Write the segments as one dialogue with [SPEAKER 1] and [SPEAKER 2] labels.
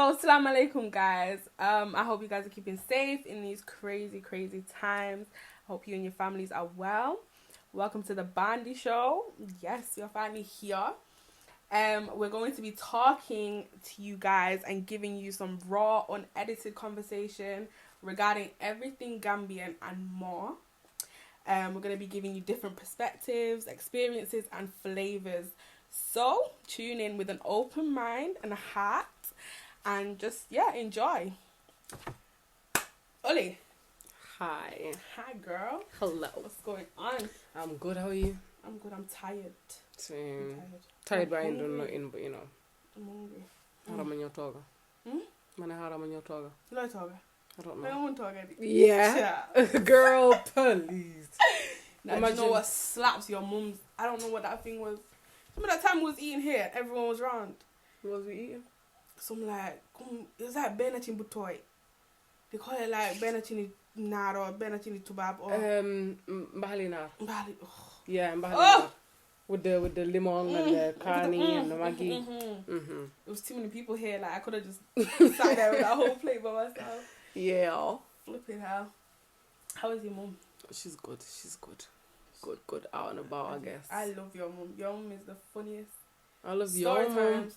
[SPEAKER 1] So, assalamu alaikum, guys. I hope you guys are keeping safe in these crazy times. I hope you and your families are well. Welcome to the Bandi Show. Yes, you're finally here. We're going to be talking to you guys and giving you some raw, unedited conversation regarding everything Gambian and more. We're going to be giving you different perspectives, experiences, and flavors. So, tune in with an open mind and a heart. And just, enjoy. Oli.
[SPEAKER 2] Hi.
[SPEAKER 1] Hi, girl.
[SPEAKER 2] Hello.
[SPEAKER 1] What's going on?
[SPEAKER 2] I'm good, how are you?
[SPEAKER 1] I'm good, I'm tired.
[SPEAKER 2] Same.
[SPEAKER 1] I'm
[SPEAKER 2] Tired, but I
[SPEAKER 1] hungry.
[SPEAKER 2] don't know in, but you know.
[SPEAKER 1] I'm hungry.
[SPEAKER 2] Haraman your toga. Man, haraman your toga.
[SPEAKER 1] You like toga?
[SPEAKER 2] I don't
[SPEAKER 1] I
[SPEAKER 2] know.
[SPEAKER 1] don't want toga.
[SPEAKER 2] Yeah. Girl, please.
[SPEAKER 1] Now, do you know what slaps your mum's? I don't know what that thing was. Remember that time we was eating here? Everyone was round.
[SPEAKER 2] What was we eating?
[SPEAKER 1] So I'm like, it was like Benachin Butoy. They call it like Benachin Nar or Benachin Tubab or
[SPEAKER 2] Mbahalinar.
[SPEAKER 1] Mbali.
[SPEAKER 2] Yeah, Mbahalinar.
[SPEAKER 1] Oh!
[SPEAKER 2] With the lemon and the carne and the Maggi.
[SPEAKER 1] There was too many people here. Like I could have just sat there with that whole plate by myself.
[SPEAKER 2] Yeah.
[SPEAKER 1] Flipping hell. How is your mum?
[SPEAKER 2] She's good. She's good. Good. Out and about, I guess.
[SPEAKER 1] I love your mum. Your mum is the funniest.
[SPEAKER 2] I love your mum.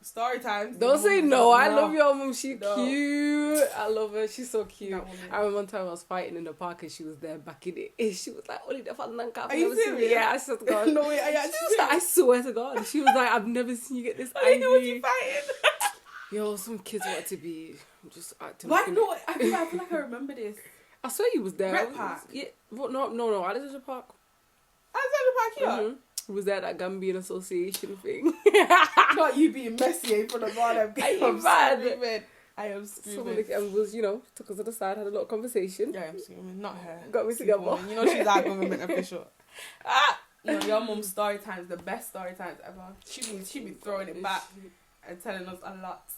[SPEAKER 1] Story times.
[SPEAKER 2] Don't say no. I love your mum. She's cute. I love her. She's so cute. I remember one time I was fighting in the park and she was there back in it. And she was like, "Only the Are
[SPEAKER 1] you serious?
[SPEAKER 2] Yeah, I swear to God.
[SPEAKER 1] No way.
[SPEAKER 2] I swear to God. She was like, "I've never seen you get this angry."
[SPEAKER 1] Who was you fighting?
[SPEAKER 2] Yo, some kids want to be just acting.
[SPEAKER 1] Why no? I feel like I remember this.
[SPEAKER 2] I swear you was there.
[SPEAKER 1] Red Park.
[SPEAKER 2] Yeah. No. Alexandra Park.
[SPEAKER 1] Alexandra Park here.
[SPEAKER 2] Was that Gambian association thing?
[SPEAKER 1] Not you being messy in front of all them.
[SPEAKER 2] I am
[SPEAKER 1] screaming. I am screaming.
[SPEAKER 2] And was, took us to the side, had a lot of conversation.
[SPEAKER 1] Yeah, I'm screaming. Not her.
[SPEAKER 2] Got me together.
[SPEAKER 1] You know she's our government official. No, your mum's story times, the best story times ever. She be throwing it back and telling us a lot.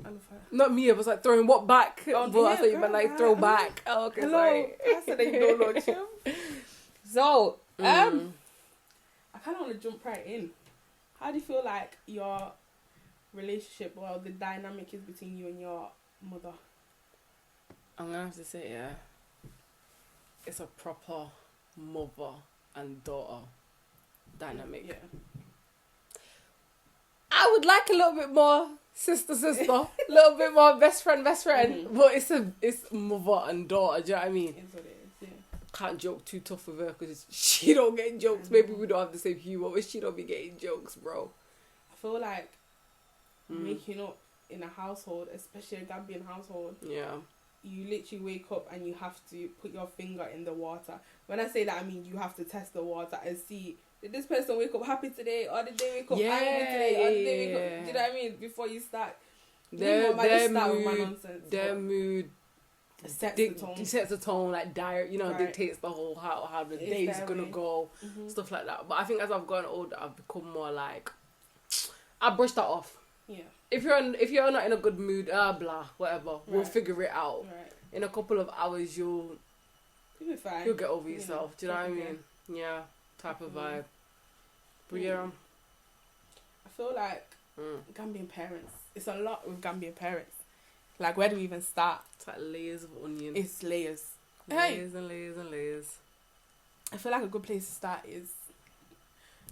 [SPEAKER 1] I love her.
[SPEAKER 2] Not me, I was like throwing what back?
[SPEAKER 1] Oh,
[SPEAKER 2] well,
[SPEAKER 1] yeah,
[SPEAKER 2] I thought you meant like throw back. Oh, okay,
[SPEAKER 1] hello.
[SPEAKER 2] sorry.
[SPEAKER 1] I said that you don't know Jim. So, I kind of want to jump right in. How do you feel like your relationship or the dynamic is between you and your mother?
[SPEAKER 2] I'm going to have to say, yeah, it's a proper mother and daughter dynamic.
[SPEAKER 1] Yeah.
[SPEAKER 2] I would like a little bit more sister, a little bit more best friend, but it's mother and daughter, do you know what I mean?
[SPEAKER 1] It's what it is, yeah.
[SPEAKER 2] Can't joke too tough with her because she don't get jokes. Maybe we don't have the same humor, but she don't be getting jokes, bro.
[SPEAKER 1] I feel like waking up in a household, especially a Gambian household, you literally wake up and you have to put your finger in the water. When I say that, I mean you have to test the water and see, did this person wake up happy today or did they wake up angry today or did they wake up, do you know what I mean? Before you start,
[SPEAKER 2] their mood
[SPEAKER 1] sets
[SPEAKER 2] the tone, like dictates the whole how the day's gonna go, stuff like that. But I think as I've gotten older, I've become more like, I brush that off.
[SPEAKER 1] Yeah.
[SPEAKER 2] If you're not in a good mood, whatever, we'll figure it out.
[SPEAKER 1] Right.
[SPEAKER 2] In a couple of hours, you'll
[SPEAKER 1] be fine.
[SPEAKER 2] You'll get over yourself. Do you know what I mean? Yeah, type of vibe. But yeah,
[SPEAKER 1] I feel like Gambian parents. It's a lot with Gambian parents. Like, where do we even start?
[SPEAKER 2] It's like layers of onion.
[SPEAKER 1] It's layers.
[SPEAKER 2] Layers and layers and layers.
[SPEAKER 1] I feel like a good place to start is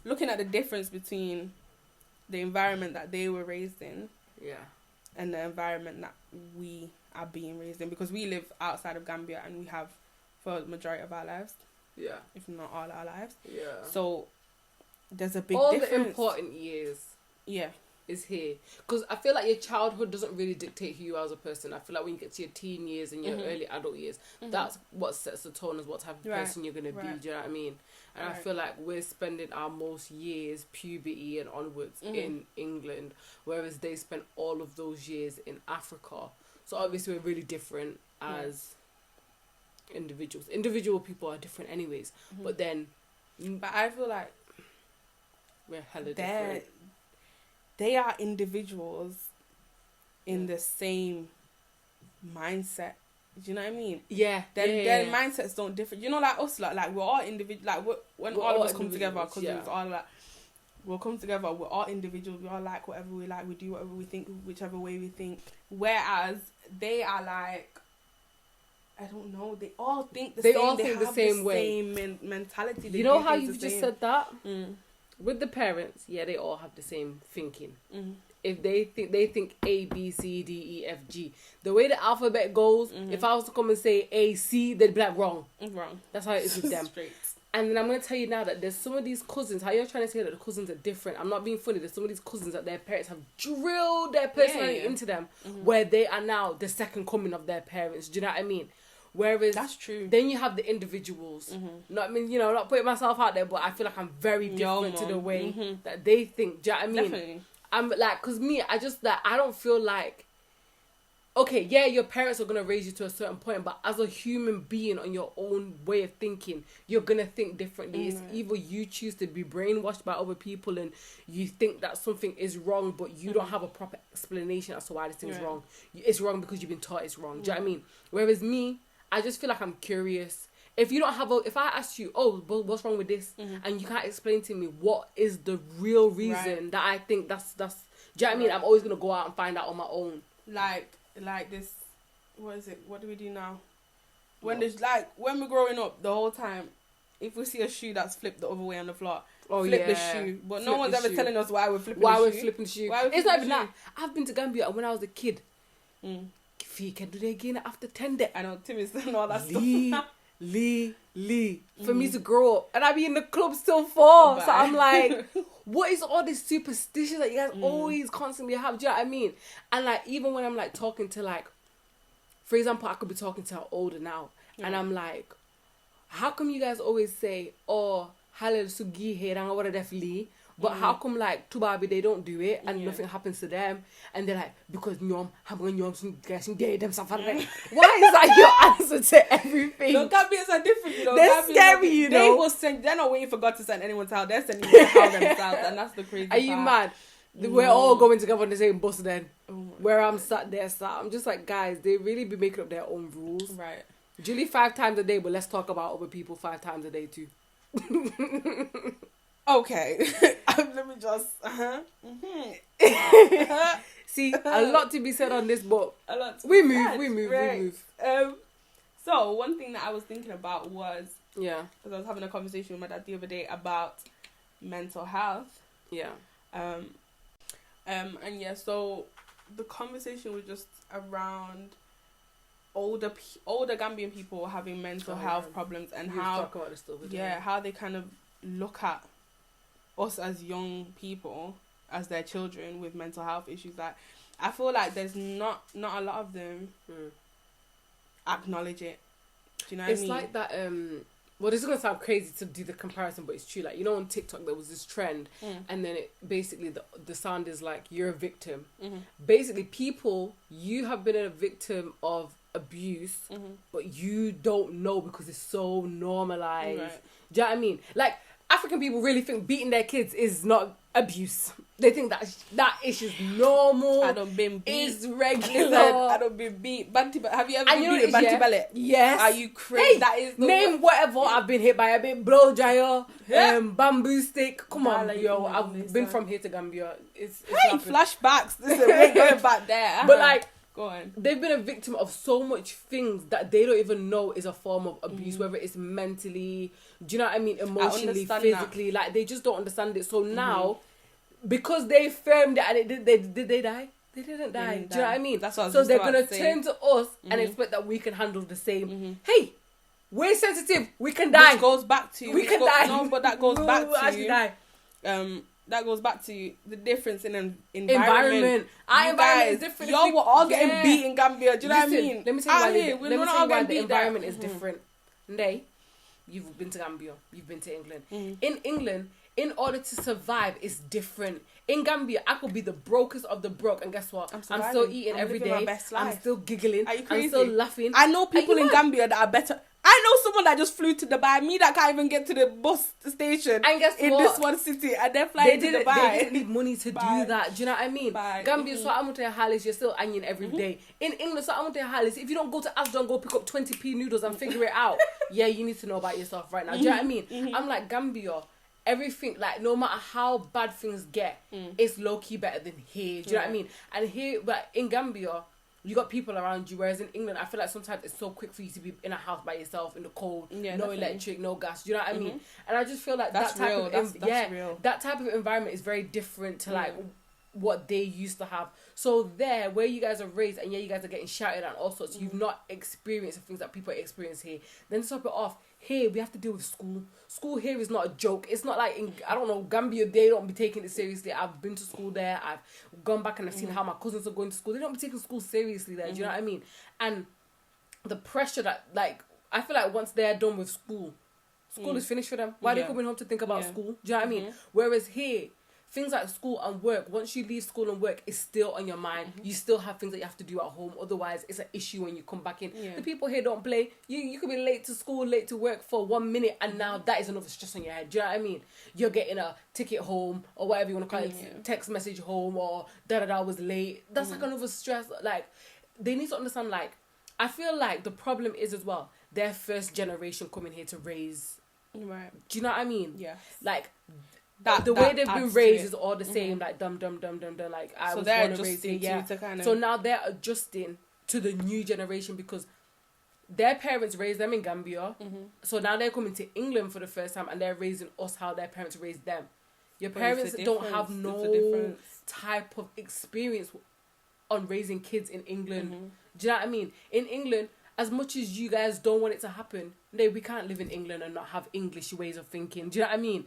[SPEAKER 1] looking at the difference between the environment that they were raised in.
[SPEAKER 2] Yeah. And
[SPEAKER 1] the environment that we are being raised in. Because we live outside of Gambia and we have for the majority of our lives.
[SPEAKER 2] Yeah.
[SPEAKER 1] If not all our lives.
[SPEAKER 2] Yeah.
[SPEAKER 1] So, there's a big difference.
[SPEAKER 2] All the important years.
[SPEAKER 1] Yeah.
[SPEAKER 2] Is here. Because I feel like your childhood doesn't really dictate who you are as a person. I feel like when you get to your teen years and your early adult years, that's what sets the tone as what type of person you're going to be. Do you know what I mean? And I feel like we're spending our most years, puberty and onwards, in England, whereas they spent all of those years in Africa. So obviously we're really different as individuals. Individual people are different anyways. But then...
[SPEAKER 1] But I feel like...
[SPEAKER 2] we're hella different.
[SPEAKER 1] They are individuals in the same mindset. Do you know what I mean?
[SPEAKER 2] Yeah.
[SPEAKER 1] Their mindsets don't differ. You know, like us, like we're all individual. Like when all of us come together, because it's all like we'll come together. We're all individuals. We all like whatever we like. We do whatever we think, whichever way we think. Whereas they are like, I don't know. They all think the same. They all think the same way. Same mentality.
[SPEAKER 2] You know how you've just said that? With the parents, yeah, they all have the same thinking. If they think A, B, C, D, E, F, G. The way the alphabet goes, if I was to come and say A, C, they'd be like, wrong.
[SPEAKER 1] Wrong.
[SPEAKER 2] That's how it is with them.
[SPEAKER 1] Straight.
[SPEAKER 2] And then I'm going to tell you now that there's some of these cousins, how you're trying to say that the cousins are different. I'm not being funny. There's some of these cousins that their parents have drilled their personality into them, where they are now the second coming of their parents. Do you know what I mean? Whereas
[SPEAKER 1] that's true.
[SPEAKER 2] Then you have the individuals. Not, I mean, you know, not putting myself out there, but I feel like I'm very different to the way that they think. Do you know what I mean?
[SPEAKER 1] Definitely.
[SPEAKER 2] I'm like, because me, I don't feel like, okay, yeah, your parents are going to raise you to a certain point, but as a human being on your own way of thinking, you're going to think differently. It's either you choose to be brainwashed by other people and you think that something is wrong, but you don't have a proper explanation as to why this thing's wrong. It's wrong because you've been taught it's wrong. Do you know what I mean? Whereas me, I just feel like I'm curious. If you don't have if I ask you, oh, but what's wrong with this? And you can't explain to me what is the real reason that I think that's, do you know what I mean? I'm always going to go out and find out on my own.
[SPEAKER 1] Like this, what is it? What do we do now? When there's like, when we're growing up, the whole time, if we see a shoe that's flipped the other way on the floor, flip the shoe. But flip no one's ever telling us why we're flipping the shoe.
[SPEAKER 2] It's not even that. I've been to Gambia and when I was a kid, if you can do that again after 10 days.
[SPEAKER 1] I know, Timmy's and all that stuff.
[SPEAKER 2] Lee. For me to grow up. And I be in the club till 4. So I'm like, what is all this superstition that you guys always constantly have? Do you know what I mean? And like, even when I'm like talking to like, for example, I could be talking to her older now. And I'm like, how come you guys always say, oh, halal sugi herang wara def li? But how come like Tubabi they don't do it and nothing happens to them? And they're like, because nyom them suffer. Why is that your answer to everything?
[SPEAKER 1] No, Gambians are different, you know.
[SPEAKER 2] They're scary, you know.
[SPEAKER 1] They're not waiting for God to send anyone's house. They're sending their house themselves, and that's the crazy part.
[SPEAKER 2] Are you mad? We're all going together on the same bus then. Where I'm sat, they're sat. I'm just like, guys, they really be making up their own rules.
[SPEAKER 1] Right.
[SPEAKER 2] Julie 5 times a day, but let's talk about other people 5 times a day too.
[SPEAKER 1] Okay. Let me just...
[SPEAKER 2] See, a lot to be said on this, but we move.
[SPEAKER 1] So, one thing that I was thinking about was...
[SPEAKER 2] Yeah.
[SPEAKER 1] Because I was having a conversation with my dad the other day about mental health.
[SPEAKER 2] Yeah.
[SPEAKER 1] And yeah, so the conversation was just around older Gambian people having mental health problems and how they kind of look at us as young people as their children with mental health issues. Like, I feel like there's not a lot of them acknowledge it. Do you know what I mean?
[SPEAKER 2] It's like that. Well, this is gonna sound crazy to do the comparison, but it's true. Like, you know, on TikTok there was this trend, and then it basically the sound is like, you're a victim. Basically, you have been a victim of abuse, but you don't know because it's so normalized. Right. Do you know what I mean? Like, African people really think beating their kids is not abuse. They think that is just normal.
[SPEAKER 1] I don't been beat.
[SPEAKER 2] It's regular.
[SPEAKER 1] I don't been beat. Have you ever been beat a Banti ballet?
[SPEAKER 2] Yes.
[SPEAKER 1] Are you crazy?
[SPEAKER 2] Hey, that is name whatever. I've been hit by a bit blow dryer, bamboo stick. Come on, yo. I've been from here to Gambia. It's
[SPEAKER 1] flashbacks. Listen, we're going back there.
[SPEAKER 2] But like,
[SPEAKER 1] go on.
[SPEAKER 2] They've been a victim of so much things that they don't even know is a form of abuse, whether it's mentally, do you know what I mean, emotionally, physically, like they just don't understand it. So now, because they firmed it and did they die? They didn't die. Do you know what I mean?
[SPEAKER 1] That's what I was
[SPEAKER 2] so they're gonna turn to us and expect that we can handle the same. Hey, we're sensitive. We can die.
[SPEAKER 1] Which goes back to
[SPEAKER 2] we can die.
[SPEAKER 1] No, but that goes back to
[SPEAKER 2] actually die.
[SPEAKER 1] That goes back to the difference in environment.
[SPEAKER 2] Environment is different.
[SPEAKER 1] Y'all were all getting beat in Gambia. Do you know what I mean?
[SPEAKER 2] Let me tell you why the environment is different. You've been to Gambia. You've been to England. In England, in order to survive, it's different. In Gambia, I could be the brokest of the broke, and guess what? I'm still eating every day.
[SPEAKER 1] My best life.
[SPEAKER 2] I'm still giggling.
[SPEAKER 1] Are you crazy?
[SPEAKER 2] I'm still laughing.
[SPEAKER 1] I know people in Gambia that are better. I know someone that just flew to Dubai. Me that can't even get to the bus station. And guess in this one city, and they're flying to Dubai.
[SPEAKER 2] They didn't need money to do that. Do you know what I mean? Gambia, so I'm to Halis, you're still onion every day. In England, so I'm to Halis. If you don't go to Asda, go pick up 20p noodles and figure it out. Yeah, you need to know about yourself right now. Do you know what I mean? I'm like, Gambia, everything, like, no matter how bad things get, it's low-key better than here. Do you know what I mean? And here, but in Gambia, you got people around you, whereas in England, I feel like sometimes it's so quick for you to be in a house by yourself in the cold, no electric, no gas. Do you know what I mean? And I just feel like
[SPEAKER 1] that's
[SPEAKER 2] that type
[SPEAKER 1] real.
[SPEAKER 2] of
[SPEAKER 1] That's real.
[SPEAKER 2] that type of environment is very different to like what they used to have. So there, where you guys are raised, and you guys are getting shouted at and all sorts, you've not experienced the things that people experience here. Then to top it off, here we have to deal with school. School here is not a joke. It's not like in, I don't know, Gambia, they don't be taking it seriously. I've been to school there. I've gone back and I've seen how my cousins are going to school. They don't be taking school seriously there. Do you know what I mean? And the pressure that, like, I feel like once they're done with school is finished for them. Why are they coming home to think about school? Do you know what I mean? Whereas here, things like school and work, once you leave school and work, it's still on your mind. You still have things that you have to do at home. Otherwise, it's an issue when you come back in. The people here don't play. You could be late to school, late to work for 1 minute, and now that is another stress on your head. Do you know what I mean? You're getting a ticket home, or whatever you want to call it, text message home, or da-da-da was late. That's like another stress. Like, they need to understand, like, I feel like the problem is as well, their first generation coming here to raise.
[SPEAKER 1] Right.
[SPEAKER 2] Do you know what I mean?
[SPEAKER 1] Yeah.
[SPEAKER 2] Like, the way they've been raised is all the same, like dumb. Like, I was born and raised here,
[SPEAKER 1] to kind of...
[SPEAKER 2] So now they're adjusting to the new generation because their parents raised them in Gambia. So now they're coming to England for the first time and they're raising us how their parents raised them. Your parents don't have no type of experience on raising kids in England. Do you know what I mean? In England, as much as you guys don't want it to happen, we can't live in England and not have English ways of thinking. Do you know what I mean?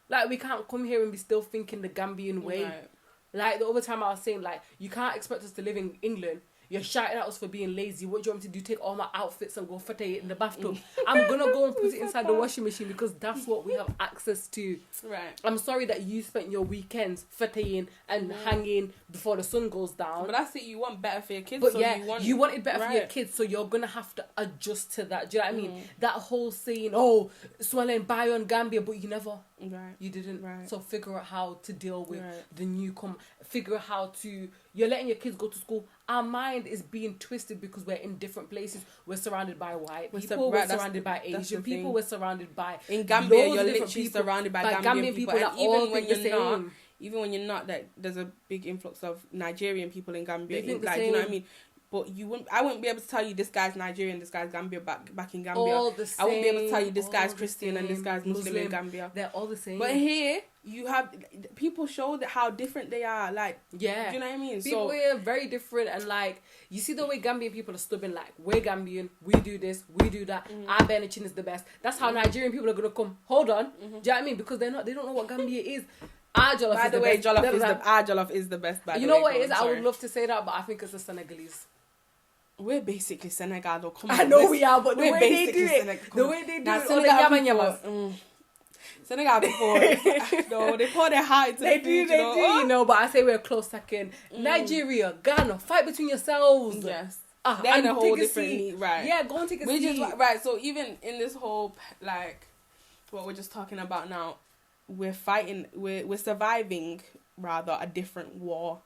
[SPEAKER 2] Like, we can't come here and be still thinking the Gambian way. Right. Like, the other time I was saying, like, you can't expect us to live in England. You're shouting at us for being lazy. What do you want me to do? Take all my outfits and go fete it in the bathtub? I'm going to go and put it inside the washing machine because that's what we have access to.
[SPEAKER 1] Right.
[SPEAKER 2] I'm sorry that you spent your weekends feteing and hanging before the sun goes down.
[SPEAKER 1] But that's it. You want better for your kids.
[SPEAKER 2] But
[SPEAKER 1] so
[SPEAKER 2] you want it better for your kids, so you're going to have to adjust to that. Do you know what I mean? That whole saying, oh, swelling by on Gambia, but you never...
[SPEAKER 1] Right.
[SPEAKER 2] You didn't.
[SPEAKER 1] Right.
[SPEAKER 2] So figure out how to deal with the newcomer. Figure out how to... You're letting your kids go to school. Our mind is being twisted because we're in different places. We're surrounded by white people. We're surrounded by Asian people. We're surrounded by...
[SPEAKER 1] In Gambia, you're literally surrounded by Gambian people. And even when you're not, that there's a big influx of Nigerian people in Gambia. You know what I mean? But I wouldn't be able to tell you this guy's Nigerian, this guy's Gambia back in Gambia.
[SPEAKER 2] All the same.
[SPEAKER 1] I wouldn't be able to tell you this guy's Christian and this guy's Muslim in Gambia.
[SPEAKER 2] They're all the same.
[SPEAKER 1] But here, you have people show that how different they are. Like, do you know what I mean?
[SPEAKER 2] People are very different, and like, you see the way Gambian people are stubborn. Like, we're Gambian, we do this, we do that. Our Benachin is the best. That's how Nigerian people are gonna come. Hold on, do you know what I mean? Because they don't know what Gambia is. Our jollof
[SPEAKER 1] by
[SPEAKER 2] is
[SPEAKER 1] the way,
[SPEAKER 2] best.
[SPEAKER 1] Our jollof is the best. By
[SPEAKER 2] you
[SPEAKER 1] the
[SPEAKER 2] know
[SPEAKER 1] way,
[SPEAKER 2] what it is? I would love to say that, but I think it's the Senegalese.
[SPEAKER 1] We're basically Senegal, though. Come on,
[SPEAKER 2] I know we are, but the way they do it, the way they do it,
[SPEAKER 1] Senegal people, no, they pour their heart into
[SPEAKER 2] the food, you know, but I say we're a close second. Nigeria, Ghana, fight between yourselves.
[SPEAKER 1] Yes. They're in a whole different league, right?
[SPEAKER 2] Yeah, go and take a seat.
[SPEAKER 1] Right, so even in this whole, like, what we're just talking about now, we're surviving, rather, a different war.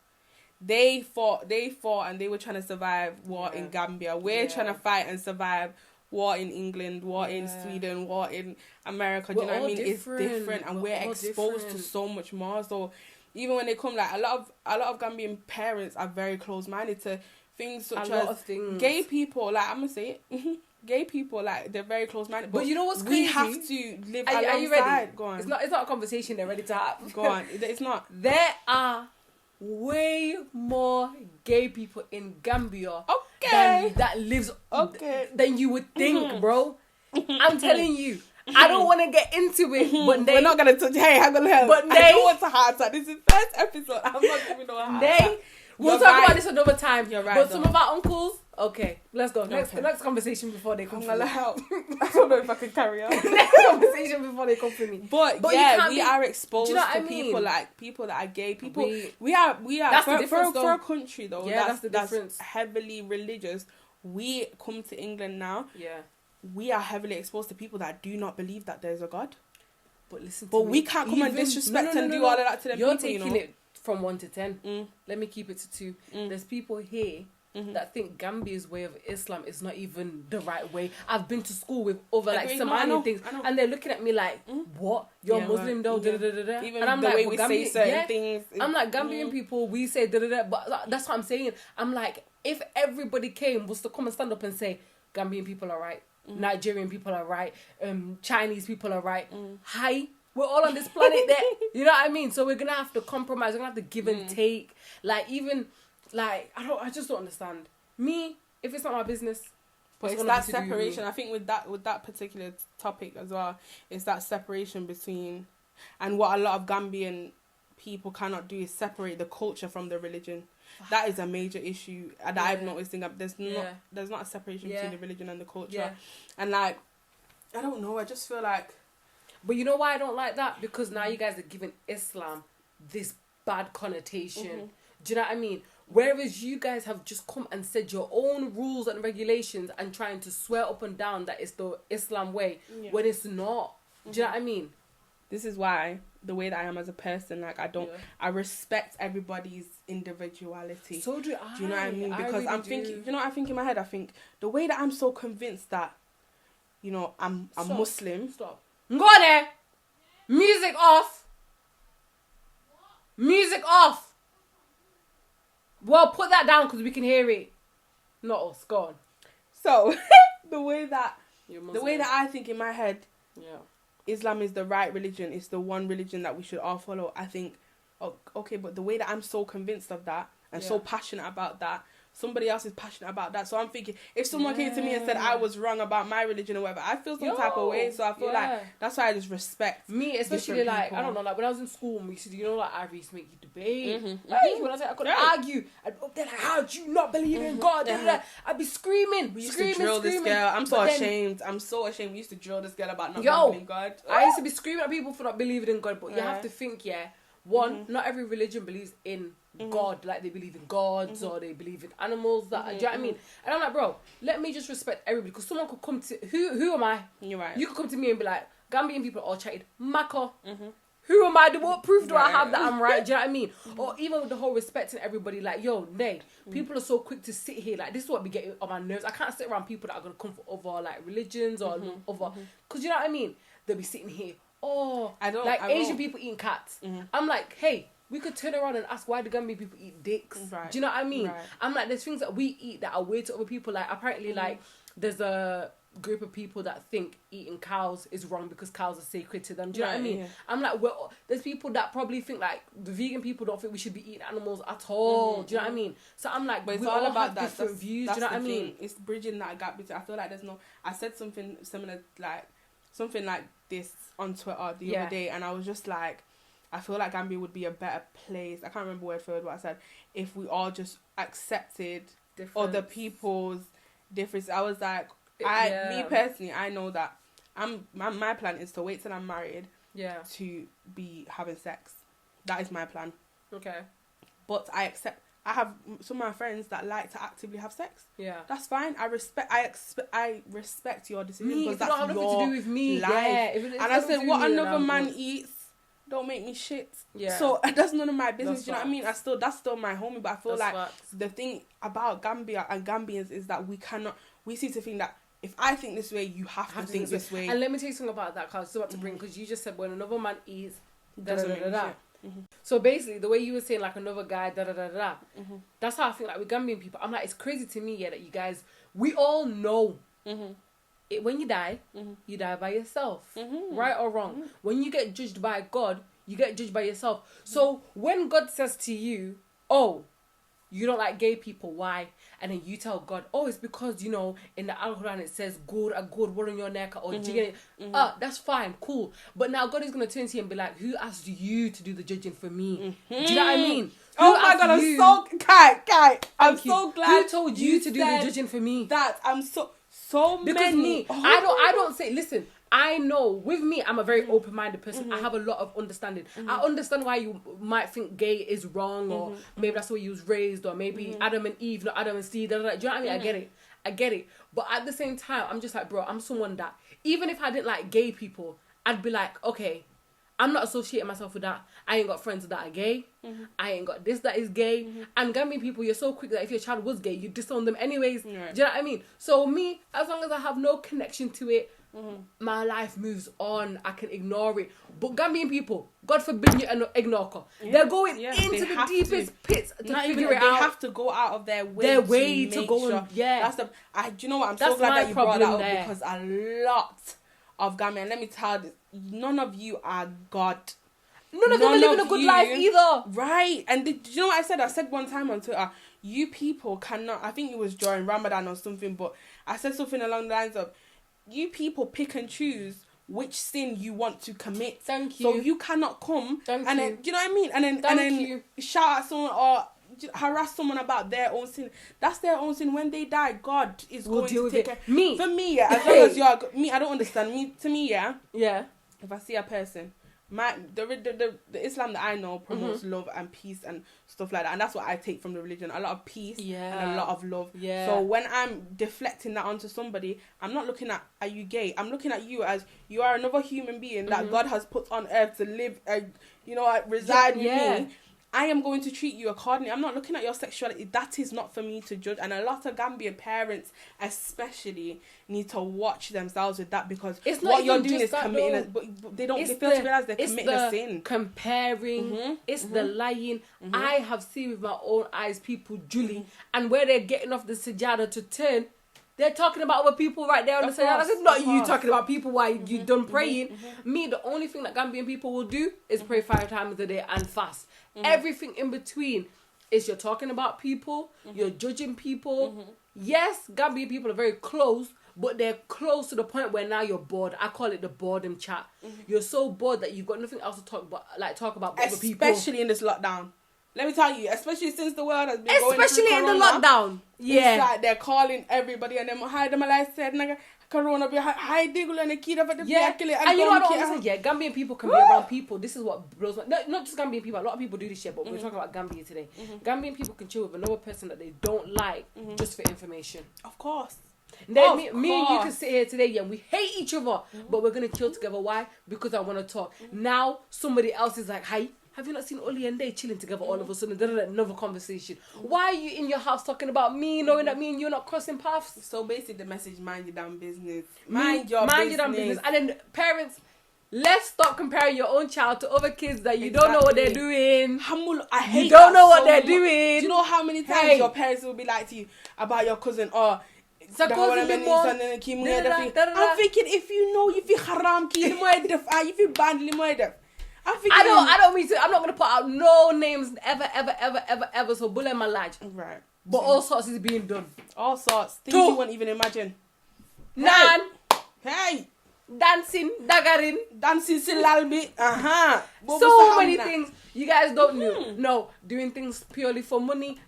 [SPEAKER 1] They fought and they were trying to survive war in Gambia. We're trying to fight and survive war in England, war in Sweden, war in America. Do you know what I mean? It's different, and we're exposed to so much more. So even when they come, like, a lot of Gambian parents are very close-minded to things such as gay people. Like, I'm gonna say it. Gay people, like, they're very close-minded.
[SPEAKER 2] But you know what's crazy?
[SPEAKER 1] We have to live alongside.
[SPEAKER 2] Are you ready?
[SPEAKER 1] Go on.
[SPEAKER 2] It's not a conversation they're ready to have.
[SPEAKER 1] Go on. It's not.
[SPEAKER 2] There are way more gay people in Gambia that lives than you would think, bro. I'm telling you. I don't want to get into it, but
[SPEAKER 1] we're not gonna touch. Hey, I'm gonna help. But I don't want a heart attack. This is the first episode. I'm not giving no heart attack.
[SPEAKER 2] We'll talk about this another time.
[SPEAKER 1] You're right.
[SPEAKER 2] But some of our uncles. Okay, let's go. Next conversation before they come.
[SPEAKER 1] I'm gonna help. I don't know if I can carry on.
[SPEAKER 2] Next conversation before they come for me.
[SPEAKER 1] But yeah, we are exposed to people that are gay. People. We are.
[SPEAKER 2] That's the difference,
[SPEAKER 1] for a country though.
[SPEAKER 2] Yeah, that's the difference.
[SPEAKER 1] That's heavily religious. We come to England now.
[SPEAKER 2] Yeah.
[SPEAKER 1] We are heavily exposed to people that do not believe that there's a God.
[SPEAKER 2] But listen.
[SPEAKER 1] But we can't come and disrespect and do all of that to them.
[SPEAKER 2] You're taking it from 1 to 10. Let me keep it to 2. There's people here that think Gambia's way of Islam is not even the right way. I've been to school with other like Somali things, and they're looking at me like, "What? You're Muslim though?"
[SPEAKER 1] Even
[SPEAKER 2] and I'm
[SPEAKER 1] the
[SPEAKER 2] like,
[SPEAKER 1] way we say certain things.
[SPEAKER 2] I'm like, Gambian people, we say but that's what I'm saying. I'm like, if everybody was to come and stand up and say, Gambian people are right, Nigerian people are right, Chinese people are right. Hi. We're all on this planet there. You know what I mean? So we're going to have to compromise. We're going to have to give and take. Like, even, like, I just don't understand. Me, if it's not my business.
[SPEAKER 1] But it's that separation. I think with that particular topic as well, it's that separation between, and what a lot of Gambian people cannot do is separate the culture from the religion. That is a major issue that I've noticed. There's not a separation between the religion and the culture. Yeah. And, like, I don't know. I just feel like...
[SPEAKER 2] But you know why I don't like that? Because now you guys are giving Islam this bad connotation. Do you know what I mean? Whereas you guys have just come and said your own rules and regulations and trying to swear up and down that it's the Islam way when it's not. Do you know what I mean?
[SPEAKER 1] This is why the way that I am as a person, like I respect everybody's individuality.
[SPEAKER 2] So do I.
[SPEAKER 1] Do you know what I mean? Because really I'm thinking, you know what I think in my head? I think the way that I'm so convinced that, you know, I'm Muslim.
[SPEAKER 2] Stop. Go there. Music off. Music off. Well, put that down because we can hear it. Not us. Go on.
[SPEAKER 1] So the way that I think in my head, Islam is the right religion. It's the one religion that we should all follow. I think, okay, but the way that I'm so convinced of that and so passionate about that, somebody else is passionate about that. So I'm thinking, if someone came to me and said I was wrong about my religion or whatever, I feel some type of way. So I feel like that's why I just respect
[SPEAKER 2] me, especially like people. I don't know, like when I was in school, we used to, you know, like I used to make you debate. When I said I couldn't argue, I'd be up there like, how do you not believe in God? I'd be screaming.
[SPEAKER 1] We used to drill this girl. I'm so ashamed. We used to drill this girl about not believing in God.
[SPEAKER 2] I used to be screaming at people for not believing in God, but you have to think, one, not every religion believes in God, like they believe in gods or they believe in animals. That do you know what I mean? And I'm like, bro, let me just respect everybody, because someone could come to who am I?
[SPEAKER 1] You're right.
[SPEAKER 2] You could come to me and be like, Gambian people are all chatted, Mako. Who am I? What proof do I have that I'm right? Do you know what I mean? Or even with the whole respecting everybody, like, yo, nay, people are so quick to sit here. Like, this is what be getting on my nerves. I can't sit around people that are gonna come from other like religions or other, because you know what I mean? They'll be sitting here. Oh, Asian people eating cats. I'm like, hey, we could turn around and ask why the Gambian people eat dicks. Right. Do you know what I mean? Right. I'm like, there's things that we eat that are weird to other people. Like, apparently, like, there's a group of people that think eating cows is wrong because cows are sacred to them. Do you know what I mean? Yeah. I'm like, well, there's people that probably think, like, the vegan people don't think we should be eating animals at all. Do you know what I mean? So I'm like, but it's all about that. Different views. Do you know what I mean?
[SPEAKER 1] It's bridging that gap between. I feel like I said something similar, like, something like this on Twitter the other day, and I was just like, I feel like Gambia would be a better place. I can't remember word for word what I said. If we all just accepted other people's difference. I was like, me personally, I know that my plan is to wait till I'm married. To be having sex. That is my plan.
[SPEAKER 2] Okay.
[SPEAKER 1] But I have some of my friends that like to actively have sex.
[SPEAKER 2] Yeah.
[SPEAKER 1] That's fine. I respect your decision, because that's
[SPEAKER 2] not
[SPEAKER 1] your
[SPEAKER 2] to do with me.
[SPEAKER 1] life.
[SPEAKER 2] Yeah.
[SPEAKER 1] And I said, what another man eats don't make me shit. Yeah. So that's none of my business. Do you know what I mean? That's still my homie. But I feel like the thing about Gambia and Gambians is that we seem to think that if I think this way, you have to think this way.
[SPEAKER 2] And let me tell you something about that, because I was about to bring, because you just said when another man eats, da-da-da-da-da. So basically, the way you were saying, like, another guy, da-da-da-da-da, that's how I feel like with Gambian people. I'm like, it's crazy to me, that you guys, we all know when you die by yourself, right or wrong. When you get judged by God, you get judged by yourself. So when God says to you, oh, you don't like gay people, why? And then you tell God, oh, it's because, you know, in the Al-Quran it says, good, one on your neck, or that's fine, cool. But now God is going to turn to you and be like, who asked you to do the judging for me? Do you know what I mean?
[SPEAKER 1] Oh my God, I'm so... Kai, I'm so glad.
[SPEAKER 2] Who told you to do the judging for me?
[SPEAKER 1] That I'm so
[SPEAKER 2] because
[SPEAKER 1] many.
[SPEAKER 2] Me, I don't say, listen, I know, with me, I'm a very open-minded person. I have a lot of understanding. I understand why you might think gay is wrong, or maybe that's the way you was raised, or maybe Adam and Eve, not Adam and Steve. Do you know what I mean? I get it. But at the same time, I'm just like, bro, I'm someone that, even if I didn't like gay people, I'd be like, okay, I'm not associating myself with that. I ain't got friends that are gay. I ain't got this that is gay. And Gambian people, you're so quick that if your child was gay, you disown them anyways.
[SPEAKER 1] Right.
[SPEAKER 2] Do you know what I mean? So me, as long as I have no connection to it, my life moves on. I can ignore it. But Gambian people, God forbid you ignore her. They're going into the deepest pits to figure it out.
[SPEAKER 1] They have to go out of their way to go
[SPEAKER 2] sure. Do
[SPEAKER 1] you know what? I'm so glad that you brought that up because a lot of Gambian, let me tell you, none of you are God.
[SPEAKER 2] None of them are living a good life either.
[SPEAKER 1] Right. And do you know what I said? I said one time on Twitter, you people cannot, I think it was during Ramadan or something, but I said something along the lines of, you people pick and choose which sin you want to commit.
[SPEAKER 2] Thank you.
[SPEAKER 1] So you cannot come then, do you know what I mean? And then shout at someone or harass someone about their own sin. That's their own sin. When they die, God is going to take care.
[SPEAKER 2] Me.
[SPEAKER 1] For me, as long as you're me, I don't understand. To me,
[SPEAKER 2] yeah.
[SPEAKER 1] If I see a person, the Islam that I know promotes love and peace and stuff like that, and that's what I take from the religion. A lot of peace and a lot of love. So when I'm deflecting that onto somebody, I'm not looking at, are you gay? I'm looking at you as you are another human being that God has put on earth to live, reside with me. I am going to treat you accordingly. I'm not looking at your sexuality. That is not for me to judge. And a lot of Gambian parents, especially, need to watch themselves with that because
[SPEAKER 2] it's
[SPEAKER 1] what you're doing is committing. But they fail to realize they're committing a sin.
[SPEAKER 2] Comparing, it's the lying. I have seen with my own eyes people Julie, and where they're getting off the sajada to turn. They're talking about other people right there on the sajada. It's not you talking about people while you done praying. Me, the only thing that Gambian people will do is pray 5 times a day and fast. Everything in between is you're talking about people, you're judging people. Yes, Gambian people are very close, but they're close to the point where now you're bored. I call it the boredom chat. You're so bored that you've got nothing else to talk about other people.
[SPEAKER 1] Especially in this lockdown. Let me tell you, especially since the world has been going through
[SPEAKER 2] Especially in the lockdown.
[SPEAKER 1] Yeah. It's like they're calling everybody and then hi them like said corona be hi diggle and the kid of the
[SPEAKER 2] and you know what I don't say? Gambian people can be around people. This is what blows my not just Gambian people, a lot of people do this shit, but we're talking about Gambia today. Gambian people can chill with another person that they don't like just for information.
[SPEAKER 1] Of course.
[SPEAKER 2] Me and you can sit here today, and we hate each other, but we're gonna chill together. Why? Because I want to talk. Now somebody else is like, hi. Have you not seen Oli and Day chilling together all of a sudden? Another conversation. Why are you in your house talking about me, knowing that me and you are not crossing paths?
[SPEAKER 1] So basically the message, mind your damn business.
[SPEAKER 2] Mind your damn business. And then parents, let's stop comparing your own child to other kids that you don't know what they're doing.
[SPEAKER 1] I hate
[SPEAKER 2] you don't know what they're doing.
[SPEAKER 1] Do you know how many times your parents will be like to you about your cousin or... I'm thinking if you know if you haram if you badly
[SPEAKER 2] I don't mean to. I'm not gonna put out no names ever. So bullet my lodge.
[SPEAKER 1] Right.
[SPEAKER 2] But all sorts is being done.
[SPEAKER 1] All sorts. Things you won't even imagine.
[SPEAKER 2] Nan.
[SPEAKER 1] Hey.
[SPEAKER 2] Dancing, dagarin.
[SPEAKER 1] Dancing silalbi.
[SPEAKER 2] So many things you guys don't know. No, doing things purely for money.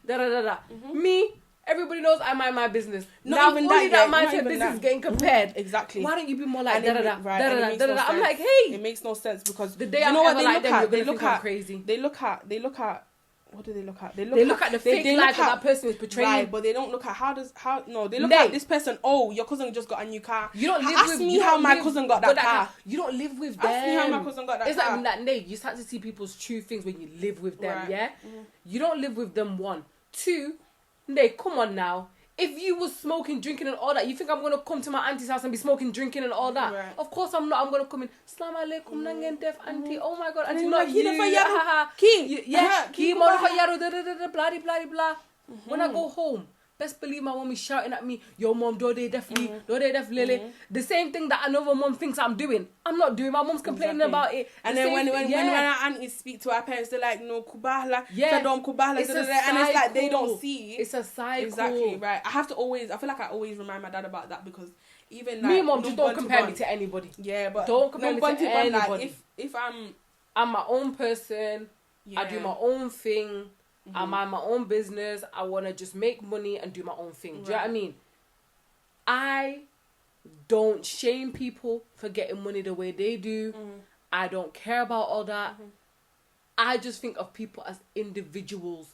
[SPEAKER 2] Me. Everybody knows I mind my business. Not even that mindset business is getting compared.
[SPEAKER 1] Exactly.
[SPEAKER 2] Why don't you be more like
[SPEAKER 1] I'm
[SPEAKER 2] like, hey.
[SPEAKER 1] It makes no sense because
[SPEAKER 2] the day I'm ever like them, you're gonna think I'm crazy.
[SPEAKER 1] They look at. What do they look at?
[SPEAKER 2] They look at the fake life that person is portraying.
[SPEAKER 1] Right, but they don't look at they look at this person. Oh, your cousin just got a new car.
[SPEAKER 2] You don't live
[SPEAKER 1] Ask me how my cousin got that car.
[SPEAKER 2] You don't live with them.
[SPEAKER 1] Ask me how my cousin got that car.
[SPEAKER 2] It's like that. Nay, you start to see people's true things when you live with them. Right. Yeah, you don't live with them. 1, 2. Nay, come on now. If you was smoking, drinking and all that, you think I'm going to come to my auntie's house and be smoking, drinking and all that? Right. Of course I'm not. I'm going to come in. Assalamu alaikum, nangen def auntie. Oh my God, auntie, not you. Blah, blah. When I go home, best believe my mom is shouting at me, yo mom, do they def lily. The same thing that another mom thinks I'm doing. I'm not doing. My mom's complaining about it.
[SPEAKER 1] And then when our aunties speak to our parents, they're like, no, kubahla, sadom kubahla, and it's like they don't see.
[SPEAKER 2] It's a cycle.
[SPEAKER 1] Exactly, right. I feel like I always remind my dad about that because even like...
[SPEAKER 2] Me, mom, just don't compare me to anybody.
[SPEAKER 1] Yeah, but...
[SPEAKER 2] Don't compare me to anybody.
[SPEAKER 1] Like, if
[SPEAKER 2] I'm my own person, I do my own thing, I mind my own business, I want to just make money and do my own thing. Do you know what I mean? I don't shame people for getting money the way they do. I don't care about all that. I just think of people as individuals.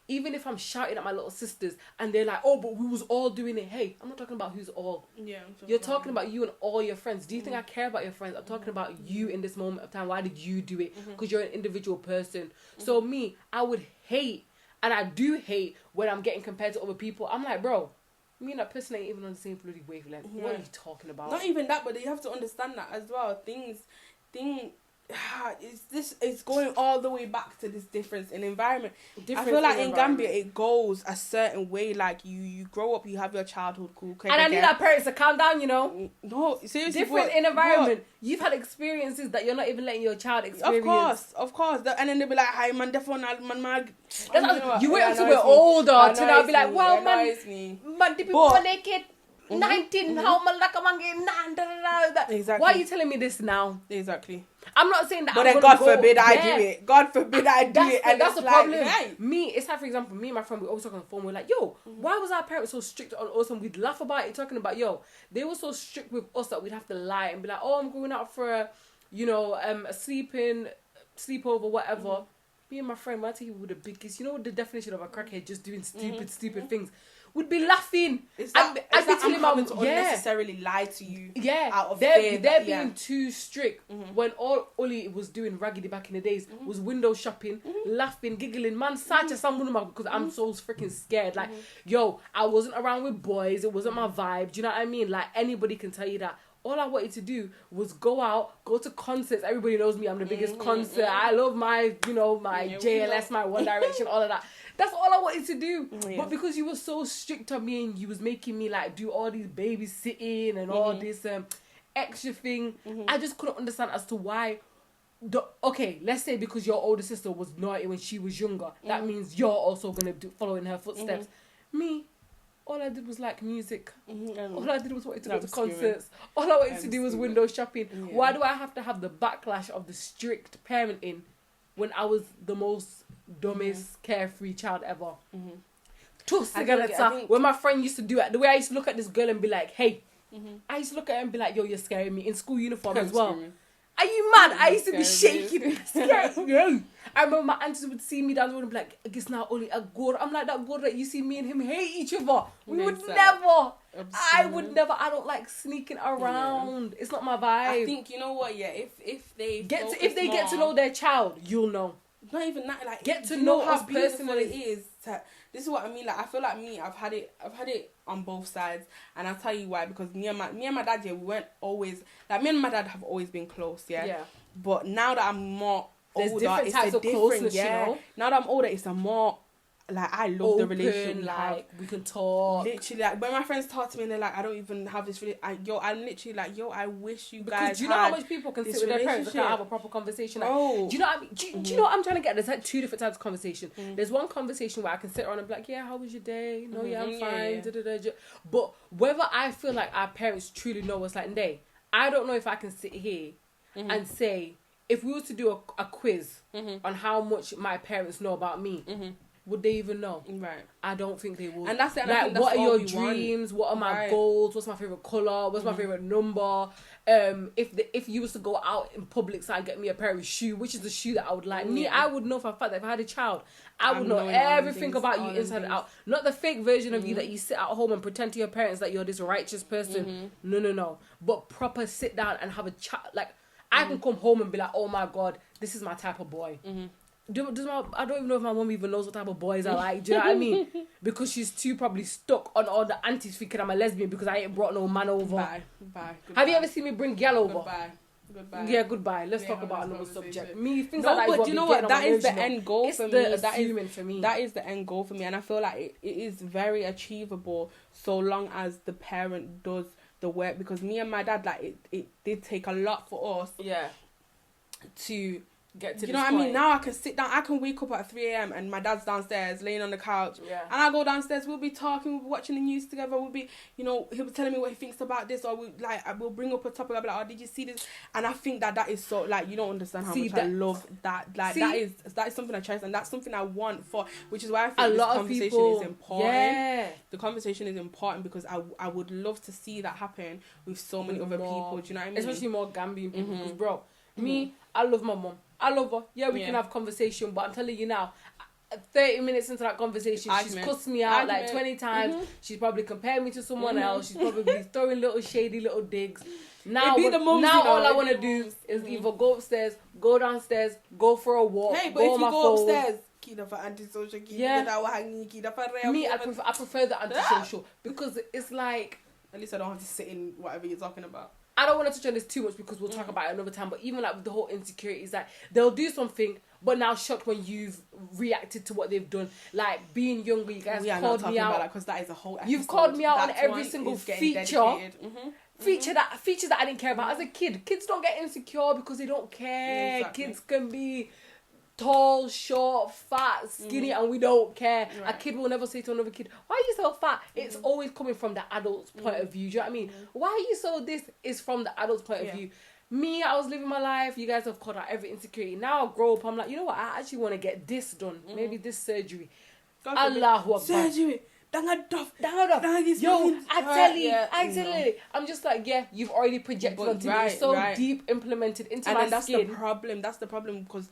[SPEAKER 2] Even if I'm shouting at my little sisters and they're like, oh, but we was all doing it. Hey, I'm not talking about who's all.
[SPEAKER 1] Yeah,
[SPEAKER 2] you're talking about you and all your friends. Do you think I care about your friends? I'm talking about you in this moment of time. Why did you do it? Because you're an individual person. So me, I would hate, and I do hate when I'm getting compared to other people. I'm like, bro, me and that person ain't even on the same bloody wavelength. Yeah. What are you talking about?
[SPEAKER 1] Not even that, but you have to understand that as well. It's going all the way back to this difference in environment. I feel like in Gambia it goes a certain way. Like you grow up, you have your childhood cool.
[SPEAKER 2] And I need our parents to calm down, you know.
[SPEAKER 1] No, seriously.
[SPEAKER 2] Different in environment. You've had experiences that you're not even letting your child experience.
[SPEAKER 1] Of course. And then they'll be like, "Hi, man, definitely, man, mag."
[SPEAKER 2] You wait until we're older to now be like, "Well, man, the people naked." 19, how
[SPEAKER 1] exactly.
[SPEAKER 2] Why are you telling me this now?
[SPEAKER 1] Exactly.
[SPEAKER 2] I'm not saying that.
[SPEAKER 1] But then God forbid I do it. God forbid I do it. And
[SPEAKER 2] that's the problem. Me, it's like, for example, me and my friend, we always talk on the phone. We're like, yo, why was our parents so strict on us? And we'd laugh about it, talking about, yo, they were so strict with us that we'd have to lie and be like, oh, I'm going out for a sleepover, whatever. Me and my friend, when I tell you, we were the biggest, you know the definition of a crackhead, just doing stupid things. We'd be laughing. I'd be telling them
[SPEAKER 1] unnecessarily lie to you.
[SPEAKER 2] Yeah,
[SPEAKER 1] out of
[SPEAKER 2] they're being too strict. When all Oli was doing raggedy back in the days was window shopping, laughing, giggling. Man, such a someone because I'm so freaking scared. Like, yo, I wasn't around with boys. It wasn't my vibe. Do you know what I mean? Like, anybody can tell you that. All I wanted to do was go out, go to concerts. Everybody knows me. I'm the biggest concert. I love my JLS, my One Direction, all of that. That's all I wanted to do. Yeah. But because you were so strict on me and you was making me like do all these babysitting and all this extra thing, I just couldn't understand as to why. Okay, let's say because your older sister was naughty when she was younger, that means you're also going to follow in her footsteps. Me, all I did was like music. All I did was wanted to go to concerts. All I wanted to do was window shopping. Yeah. Why do I have to have the backlash of the strict parenting when I was the most dumbest carefree child ever? When my friend used to do it, the way I used to look at this girl and be like, hey, I used to look at her and be like, yo, you're scaring me in school uniform as well. Are you mad? I used to be shaking. I remember my aunties would see me down the road and be like, I guess now only a god. I'm like, that god that you see me and him hate each other. We would never. I would never. I don't like sneaking around. Yeah. It's not my vibe.
[SPEAKER 1] I think, you know what, yeah, if they get
[SPEAKER 2] to know their child, you'll know.
[SPEAKER 1] Not even that, like,
[SPEAKER 2] get to know
[SPEAKER 1] how beautiful it is. This is what I mean. Like, I feel like me, I've had it on both sides, and I'll tell you why. Because me and my dad, yeah, we weren't always like, me and my dad have always been close, yeah. But now that I'm more older, it's a different, yeah. You know? Now that I'm older, it's a more like, I love open, the relationship.
[SPEAKER 2] Like, we can talk.
[SPEAKER 1] Literally, like, when my friends talk to me and they're like, I don't even have this really. I'm literally like, yo, I wish you guys.
[SPEAKER 2] Do you know how much people can sit with their parents and can't have a proper conversation? Like, do you know what I mean? Do you know what I'm trying to get? There's like two different types of conversation. There's one conversation where I can sit around and be like, yeah, how was your day? No, yeah, I'm fine. Yeah. But whether I feel like our parents truly know us, like, I don't know if I can sit here and say, if we were to do a quiz on how much my parents know about me, would they even know? Right. I don't think they would.
[SPEAKER 1] And that's it.
[SPEAKER 2] Like, what are your dreams? What are my goals? What's my favourite colour? What's my favourite number? If you was to go out in public, so I'd get me a pair of shoe, which is the shoe that I would like. Me, I would know for a fact that if I had a child, I would know everything about you inside and out. Not the fake version of you that you sit at home and pretend to your parents that you're this righteous person. No. But proper sit down and have a chat. Like, I can come home and be like, oh my God, this is my type of boy. I don't even know if my mum even knows what type of boys I like. Do you know what I mean? Because she's too probably stuck on all the aunties thinking I'm a lesbian because I ain't brought no man over.
[SPEAKER 1] Goodbye.
[SPEAKER 2] Have you ever seen me bring gal over?
[SPEAKER 1] Goodbye.
[SPEAKER 2] Yeah, goodbye. Let's talk about another subject. Me, things
[SPEAKER 1] no,
[SPEAKER 2] like that.
[SPEAKER 1] But you know what? That is the end goal for me.
[SPEAKER 2] That
[SPEAKER 1] is the end goal for me, and I feel like it is very achievable so long as the parent does the work. Because me and my dad, like, it did take a lot for us. Yeah. To get to, you know what I mean? Now I can sit down. I can wake up at 3 a.m. and my dad's downstairs laying on the couch. Yeah. And I go downstairs. We'll be talking. We'll be watching the news together. We'll be, he'll be telling me what he thinks about this, or we'll bring up a topic. I'll be like, oh, did you see this? And I think that is so, like, you don't understand how much I love that. Like, that is something I cherish, and that's something I want for, which is why I think this conversation is important. Yeah. The conversation is important because I would love to see that happen with so many other people. Do you know what I mean?
[SPEAKER 2] Especially more Gambian people. Because, bro, me, I love my mum. I love her. Yeah, we can have conversation, but I'm telling you now, 30 minutes into that conversation, she's cussed me out like 20 times. Mm-hmm. She's probably compared me to someone else. She's probably throwing little shady little digs. Now all I want to do is either go upstairs, go downstairs, go for a walk.
[SPEAKER 1] Hey, but if you go upstairs,
[SPEAKER 2] me, I prefer the antisocial because it's like,
[SPEAKER 1] at least I don't have to sit in whatever you're talking about.
[SPEAKER 2] I don't want to touch on this too much because we'll talk about it another time. But even like with the whole insecurity, is like they'll do something, but now shocked when you've reacted to what they've done. Like being younger, you guys called me out
[SPEAKER 1] because that is a whole episode.
[SPEAKER 2] You've called me out on every single feature. Feature that I didn't care about as a kid. Kids don't get insecure because they don't care. Exactly. Kids can be tall, short, fat, skinny, and we don't care. Right. A kid will never say to another kid, why are you so fat? It's always coming from the adult's point of view. Do you know what I mean? Why are you so this? Is from the adult's point of view. Me, I was living my life. You guys have caught out every insecurity. Now I grow up, I'm like, you know what? I actually want to get this done. Maybe this surgery. Allahu Akbar.
[SPEAKER 1] Surgery. Yo,
[SPEAKER 2] I tell you. I'm just like, you've already projected onto me. It's so deep implemented into my skin.
[SPEAKER 1] That's the problem because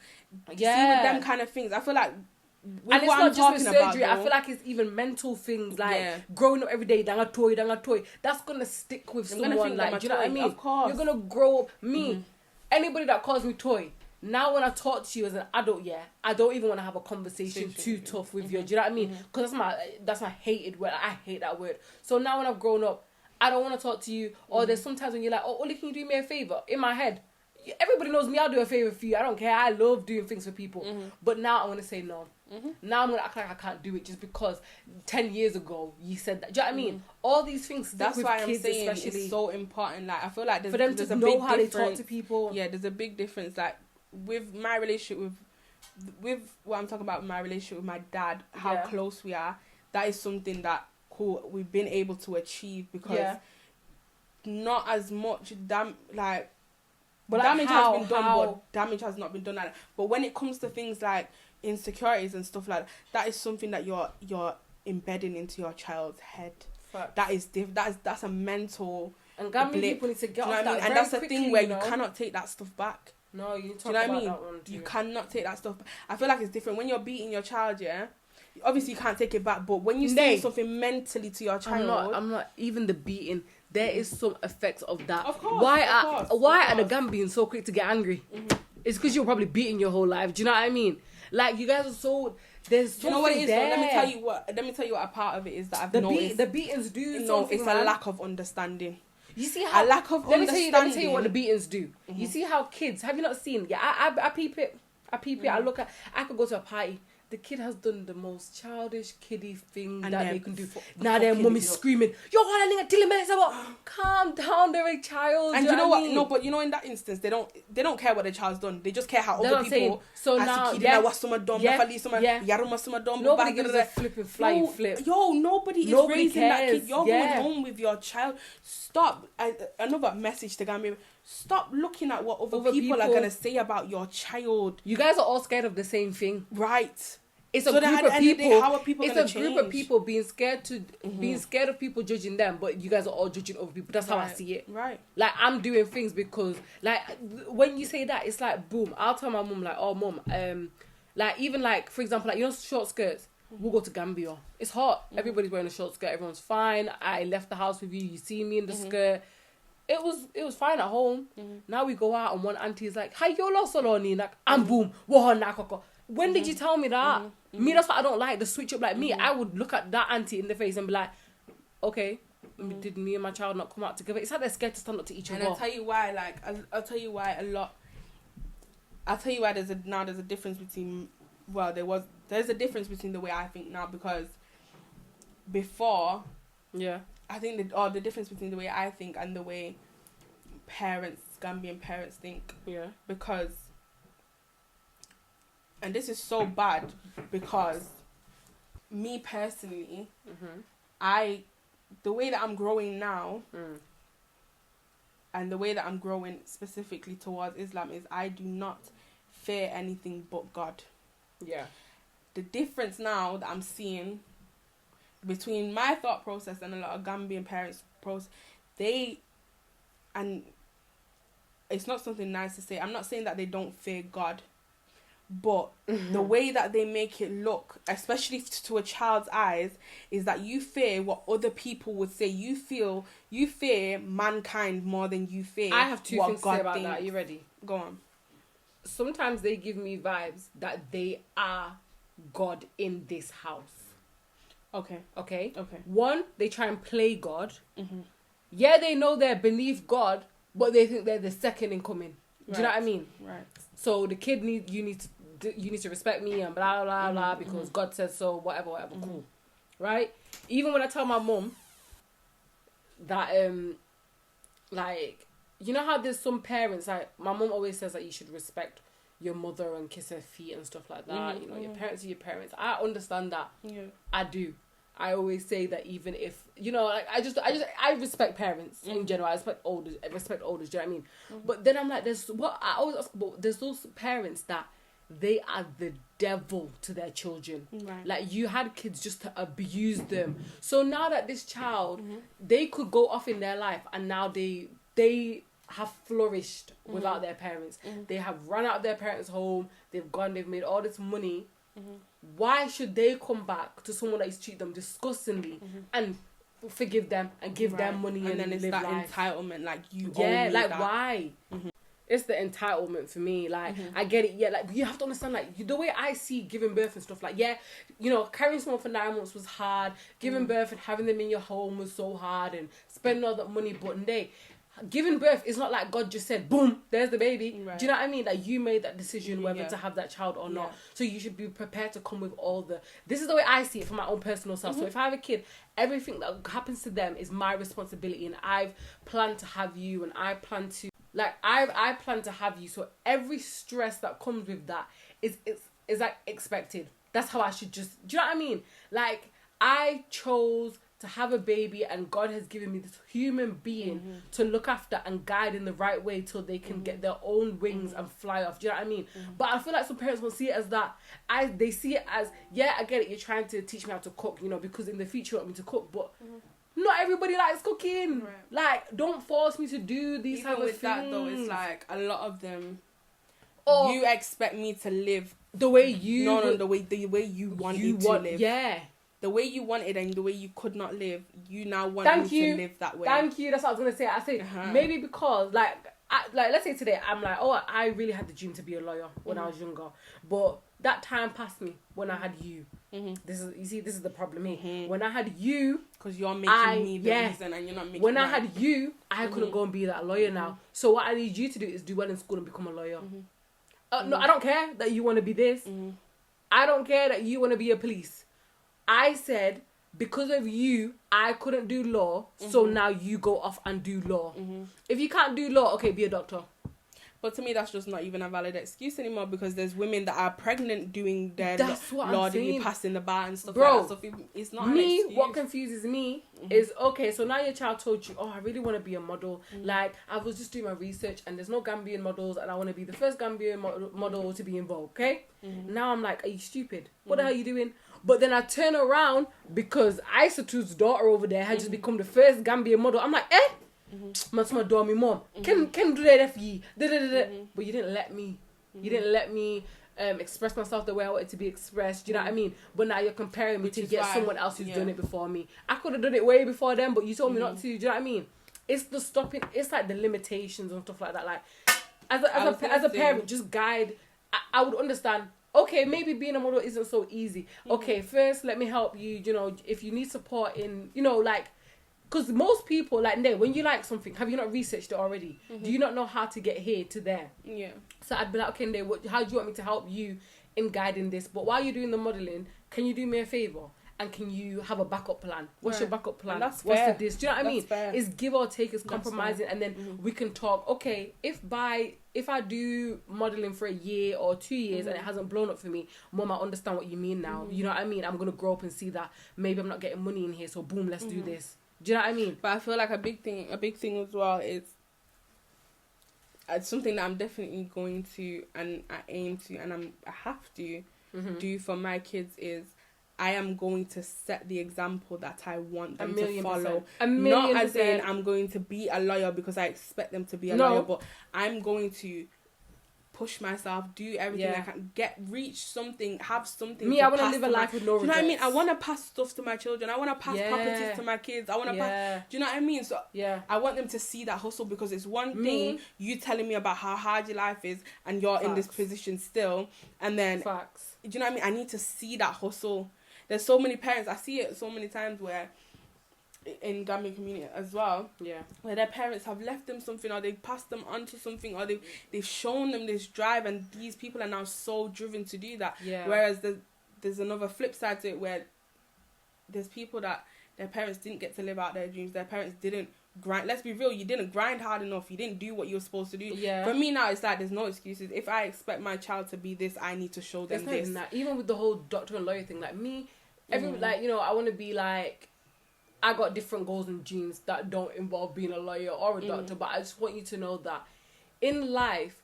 [SPEAKER 1] see with them kind of things, I feel like
[SPEAKER 2] and it's not just with surgery. I feel like it's even mental things like growing up every day. Danga toy. That's gonna stick with someone. Like, do you know what I mean?
[SPEAKER 1] Of course,
[SPEAKER 2] you're gonna grow up. Me, anybody that calls me toy. Now when I talk to you as an adult, I don't even want to have a conversation too tough with you. Do you know what I mean? Because that's my hated word. I hate that word. So now when I've grown up, I don't want to talk to you. Or there's sometimes when you're like, oh, Oli, can you do me a favour? In my head, everybody knows me. I'll do a favour for you. I don't care. I love doing things for people. But now I want to say no. Now I'm going to act like I can't do it just because 10 years ago you said that. Do you know what I mean? All these things stick
[SPEAKER 1] that's
[SPEAKER 2] with
[SPEAKER 1] why
[SPEAKER 2] kids,
[SPEAKER 1] I'm saying
[SPEAKER 2] especially.
[SPEAKER 1] It's so important. Like I feel like
[SPEAKER 2] for them to know how they talk to people.
[SPEAKER 1] Yeah, there's a big difference. Like with my relationship with what I'm talking about, my relationship with my dad, how close we are, that is something that we've been able to achieve because not as much damage has been done, but damage has not been done like that. But when it comes to things like insecurities and stuff like that is something that you're embedding into your child's head. Fact. That's a mental
[SPEAKER 2] and Gambian people need to get off that.
[SPEAKER 1] And that's the thing where you cannot take that stuff back.
[SPEAKER 2] No, you talk about that one too.
[SPEAKER 1] You cannot take that stuff back. I feel like it's different when you're beating your child. Obviously you can't take it back, but when you say something mentally to your child,
[SPEAKER 2] I'm not even the beating. There is some effects of that.
[SPEAKER 1] Of course.
[SPEAKER 2] Why are the Gambians so quick to get angry? It's because you're probably beating your whole life. Do you know what I mean? Like you guys are so. There's something. You know what it is? There.
[SPEAKER 1] Let me tell you what a part of it is that I've noticed.
[SPEAKER 2] The beatings do.
[SPEAKER 1] It's a lack of understanding.
[SPEAKER 2] You see how
[SPEAKER 1] a lack of understanding.
[SPEAKER 2] Let me tell you what the beatings do. You see how kids. Have you not seen? Yeah, I peep it. I look at. I could go to a party. The kid has done the most childish kiddie thing that they can do. Now their mummy's screaming, "Yo, what a nigga telling me about?" Calm down, they're a child.
[SPEAKER 1] And you know what? No, but you know in that instance, they don't care what the child's done. They just care how other people.
[SPEAKER 2] So now, nobody gives a flipping flying flip.
[SPEAKER 1] Nobody is raising that kid. You're going home with your child. Stop. Another message to Gambia. Stop looking at what other people are gonna say about your child.
[SPEAKER 2] You guys are all scared of the same thing,
[SPEAKER 1] right?
[SPEAKER 2] It's a group of people. How are people gonna change? It's a group of people being scared of people judging them, but you guys are all judging other people. That's how I see it.
[SPEAKER 1] Right.
[SPEAKER 2] Like I'm doing things because, like, when you say that, it's like boom. I'll tell my mum like, oh mum, like even like for example, like short skirts. We'll go to Gambia. It's hot. Everybody's wearing a short skirt. Everyone's fine. I left the house with you. You see me in the skirt. It was fine at home. Now we go out and one auntie is like, "Hi, yo, Soloni." Like, and boom, when did you tell me that? Me, that's what I don't like. The switch up, like me, I would look at that auntie in the face and be like, "Okay, did me and my child not come out together?" It's like they're scared to stand up to each other.
[SPEAKER 1] And I'll tell you why. Like, I'll tell you why a lot. I'll tell you why there's a difference between. Well, there's a difference between the way I think now because before, I think the difference between the way I think and the way Gambian parents think. Yeah. Because, and this is so bad because me personally, the way that I'm growing now, and the way that I'm growing specifically towards Islam is I do not fear anything but God.
[SPEAKER 2] Yeah.
[SPEAKER 1] The difference now that I'm seeing between my thought process and a lot of Gambian parents' process, and it's not something nice to say. I'm not saying that they don't fear God. but the way that they make it look, especially to a child's eyes, is that you fear what other people would say. You fear mankind more than you fear.
[SPEAKER 2] I have two
[SPEAKER 1] what
[SPEAKER 2] things
[SPEAKER 1] God
[SPEAKER 2] to say about
[SPEAKER 1] thinks.
[SPEAKER 2] that. Are you ready?
[SPEAKER 1] Go on.
[SPEAKER 2] Sometimes they give me vibes that they are God in this house.
[SPEAKER 1] Okay.
[SPEAKER 2] Okay?
[SPEAKER 1] Okay.
[SPEAKER 2] One, they try and play God.
[SPEAKER 1] Mm-hmm.
[SPEAKER 2] Yeah, they know they're beneath God, but they think they're the second in coming. Do you know what I mean?
[SPEAKER 1] Right.
[SPEAKER 2] So the kid you need to respect me and blah blah blah because God says so. Whatever. Cool, right? Even when I tell my mum that like, you know how there's some parents, like my mum always says that you should respect your mother and kiss her feet and stuff like that. You know, your parents are your parents. I understand that. Yeah. I do. I always say that even if, you know, like I respect parents in general. I respect elders. Do you know what I mean? But then I'm like, there's those parents that they are the devil to their children. Right. Like, you had kids just to abuse them. So now that this child, they could go off in their life and now they have flourished without their parents. They have run out of their parents' home. They've made all this money. Why should they come back to someone that is treat them disgustingly and forgive them and give them money and then it's live
[SPEAKER 1] that
[SPEAKER 2] life?
[SPEAKER 1] Entitlement, like you
[SPEAKER 2] owe
[SPEAKER 1] me
[SPEAKER 2] like
[SPEAKER 1] that.
[SPEAKER 2] Why? It's the entitlement for me. Like, I get it. Yeah, like, you have to understand, like, the way I see giving birth and stuff. Like, yeah, you know, carrying someone for 9 months was hard. Giving birth and having them in your home was so hard, and spending all that money. But giving birth is not like God just said, boom, there's the baby. Right. Do you know what I mean? Like, you made that decision whether to have that child or not. So you should be prepared to come with this is the way I see it from my own personal self. So if I have a kid, everything that happens to them is my responsibility, and I've planned to have you, and I plan to, like, I plan to have you. So every stress that comes with that is like expected. That's how I should do you know what I mean? Like, I chose to have a baby, and God has given me this human being to look after and guide in the right way till they can get their own wings and fly off. Do you know what I mean? But I feel like some parents will see it as that. They see it as, yeah, I get it, you're trying to teach me how to cook, you know, because in the future you want me to cook, but not everybody likes cooking. Right. Like, don't force me to do these type of things. That though,
[SPEAKER 1] it's like a lot of them. You expect me to live
[SPEAKER 2] the way you
[SPEAKER 1] the way you want me to live.
[SPEAKER 2] Yeah.
[SPEAKER 1] The way you wanted and the way you could not live, you now want me to live that way.
[SPEAKER 2] Thank you. That's what I was gonna say. I say maybe because like let's say today I'm like, oh, I really had the dream to be a lawyer when I was younger, but that time passed me when I had you. This is the problem here. When I had you,
[SPEAKER 1] because you're making me the reason and you're not making.
[SPEAKER 2] When I had you, I couldn't go and be that lawyer now. So what I need you to do is do well in school and become a lawyer. No, I don't care that you want to be this. I don't care that you want to be a police. I said, because of you, I couldn't do law, so now you go off and do law. If you can't do law, okay, be a doctor.
[SPEAKER 1] But to me, that's just not even a valid excuse anymore, because there's women that are pregnant doing their
[SPEAKER 2] law
[SPEAKER 1] degree, passing the bar and stuff like that. So it's not an excuse.
[SPEAKER 2] What confuses me is, okay, so now your child told you, oh, I really want to be a model. Like, I was just doing my research and there's no Gambian models and I want to be the first Gambian model to be involved, okay? Now I'm like, are you stupid? What the hell are you doing? But then I turn around because Isatu's daughter over there had just become the first Gambian model. I'm like, my mom, can do that for you. But you didn't let me. You didn't let me express myself the way I wanted to be expressed. Do you know what I mean? But now you're comparing me to get someone else who's done it before me. I could have done it way before them, but you told me not to. Do you know what I mean? It's the stopping. It's like the limitations and stuff like that. Like, as a parent, just guide. I would understand. Okay, maybe being a model isn't so easy. Okay, first let me help you. You know, if you need support in, you know, like, because most people, like, when you like something, have you not researched it already? Do you not know how to get here to there? Yeah. So I'd be like, okay, how do you want me to help you in guiding this? But while you're doing the modelling, can you do me a favour? And can you have a backup plan? What's your backup plan? What's the this? Do you know what I mean? Fair. It's give or take, it's compromising, and then we can talk. Okay, if I do modelling for a year or 2 years and it hasn't blown up for me, Mom, I understand what you mean now. You know what I mean? I'm gonna grow up and see that maybe I'm not getting money in here, so boom, let's do this. Do you know what I mean?
[SPEAKER 1] But I feel like a big thing as well is something that I'm definitely going to, and I aim to, and I have to do for my kids is, I am going to set the example that I want them to follow. Not as in I'm going to be a lawyer because I expect them to be a lawyer, but I'm going to push myself, do everything I can, reach something, have something.
[SPEAKER 2] Me, I want to live a life with no regrets.
[SPEAKER 1] Do you know what I mean? I want to pass stuff to my children. I want to pass properties to my kids. I want to pass. Do you know what I mean? So I want them to see that hustle, because it's one thing you telling me about how hard your life is and you're in this position still, and then do you know what I mean? I need to see that hustle. There's so many parents, I see it so many times where in Gambian community as well, where their parents have left them something, or they've passed them on to something, or they've shown them this drive, and these people are now so driven to do that. Whereas there's another flip side to it, where there's people that their parents didn't get to live out their dreams. Their parents didn't grind. Let's be real, you didn't grind hard enough. You didn't do what you were supposed to do. For me now, it's like there's no excuses. If I expect my child to be this, I need to show them this.
[SPEAKER 2] Even with the whole doctor and lawyer thing, like me, like, you know, I want to be like, I got different goals and dreams that don't involve being a lawyer or a doctor, but I just want you to know that in life,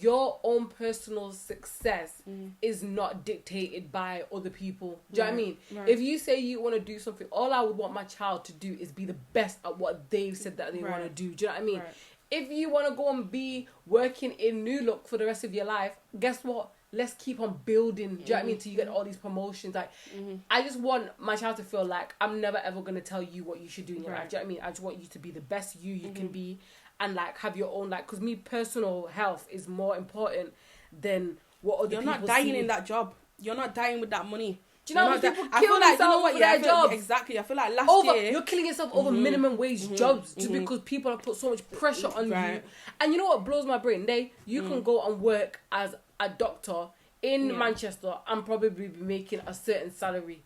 [SPEAKER 2] your own personal success is not dictated by other people. Do you know what I mean? If you say you want to do something, all I would want my child to do is be the best at what they've said that they want to do. Do you know what I mean? If you want to go and be working in New Look for the rest of your life, guess what? Let's keep on building. Do you know what I mean? Till you get all these promotions. Like, I just want my child to feel like I'm never ever going to tell you what you should do in your life. Do you know what I mean? I just want you to be the best you can be, and like have your own, like, because me, personal health is more important than what other people see.
[SPEAKER 1] You're not dying in that job. You're not dying with that money.
[SPEAKER 2] Do you know how people kill themselves for their jobs?
[SPEAKER 1] Exactly. I feel like last year...
[SPEAKER 2] You're killing yourself over minimum wage jobs just because people have put so much pressure on you. And you know what blows my brain? You can go and work as a doctor in Manchester and probably be making a certain salary.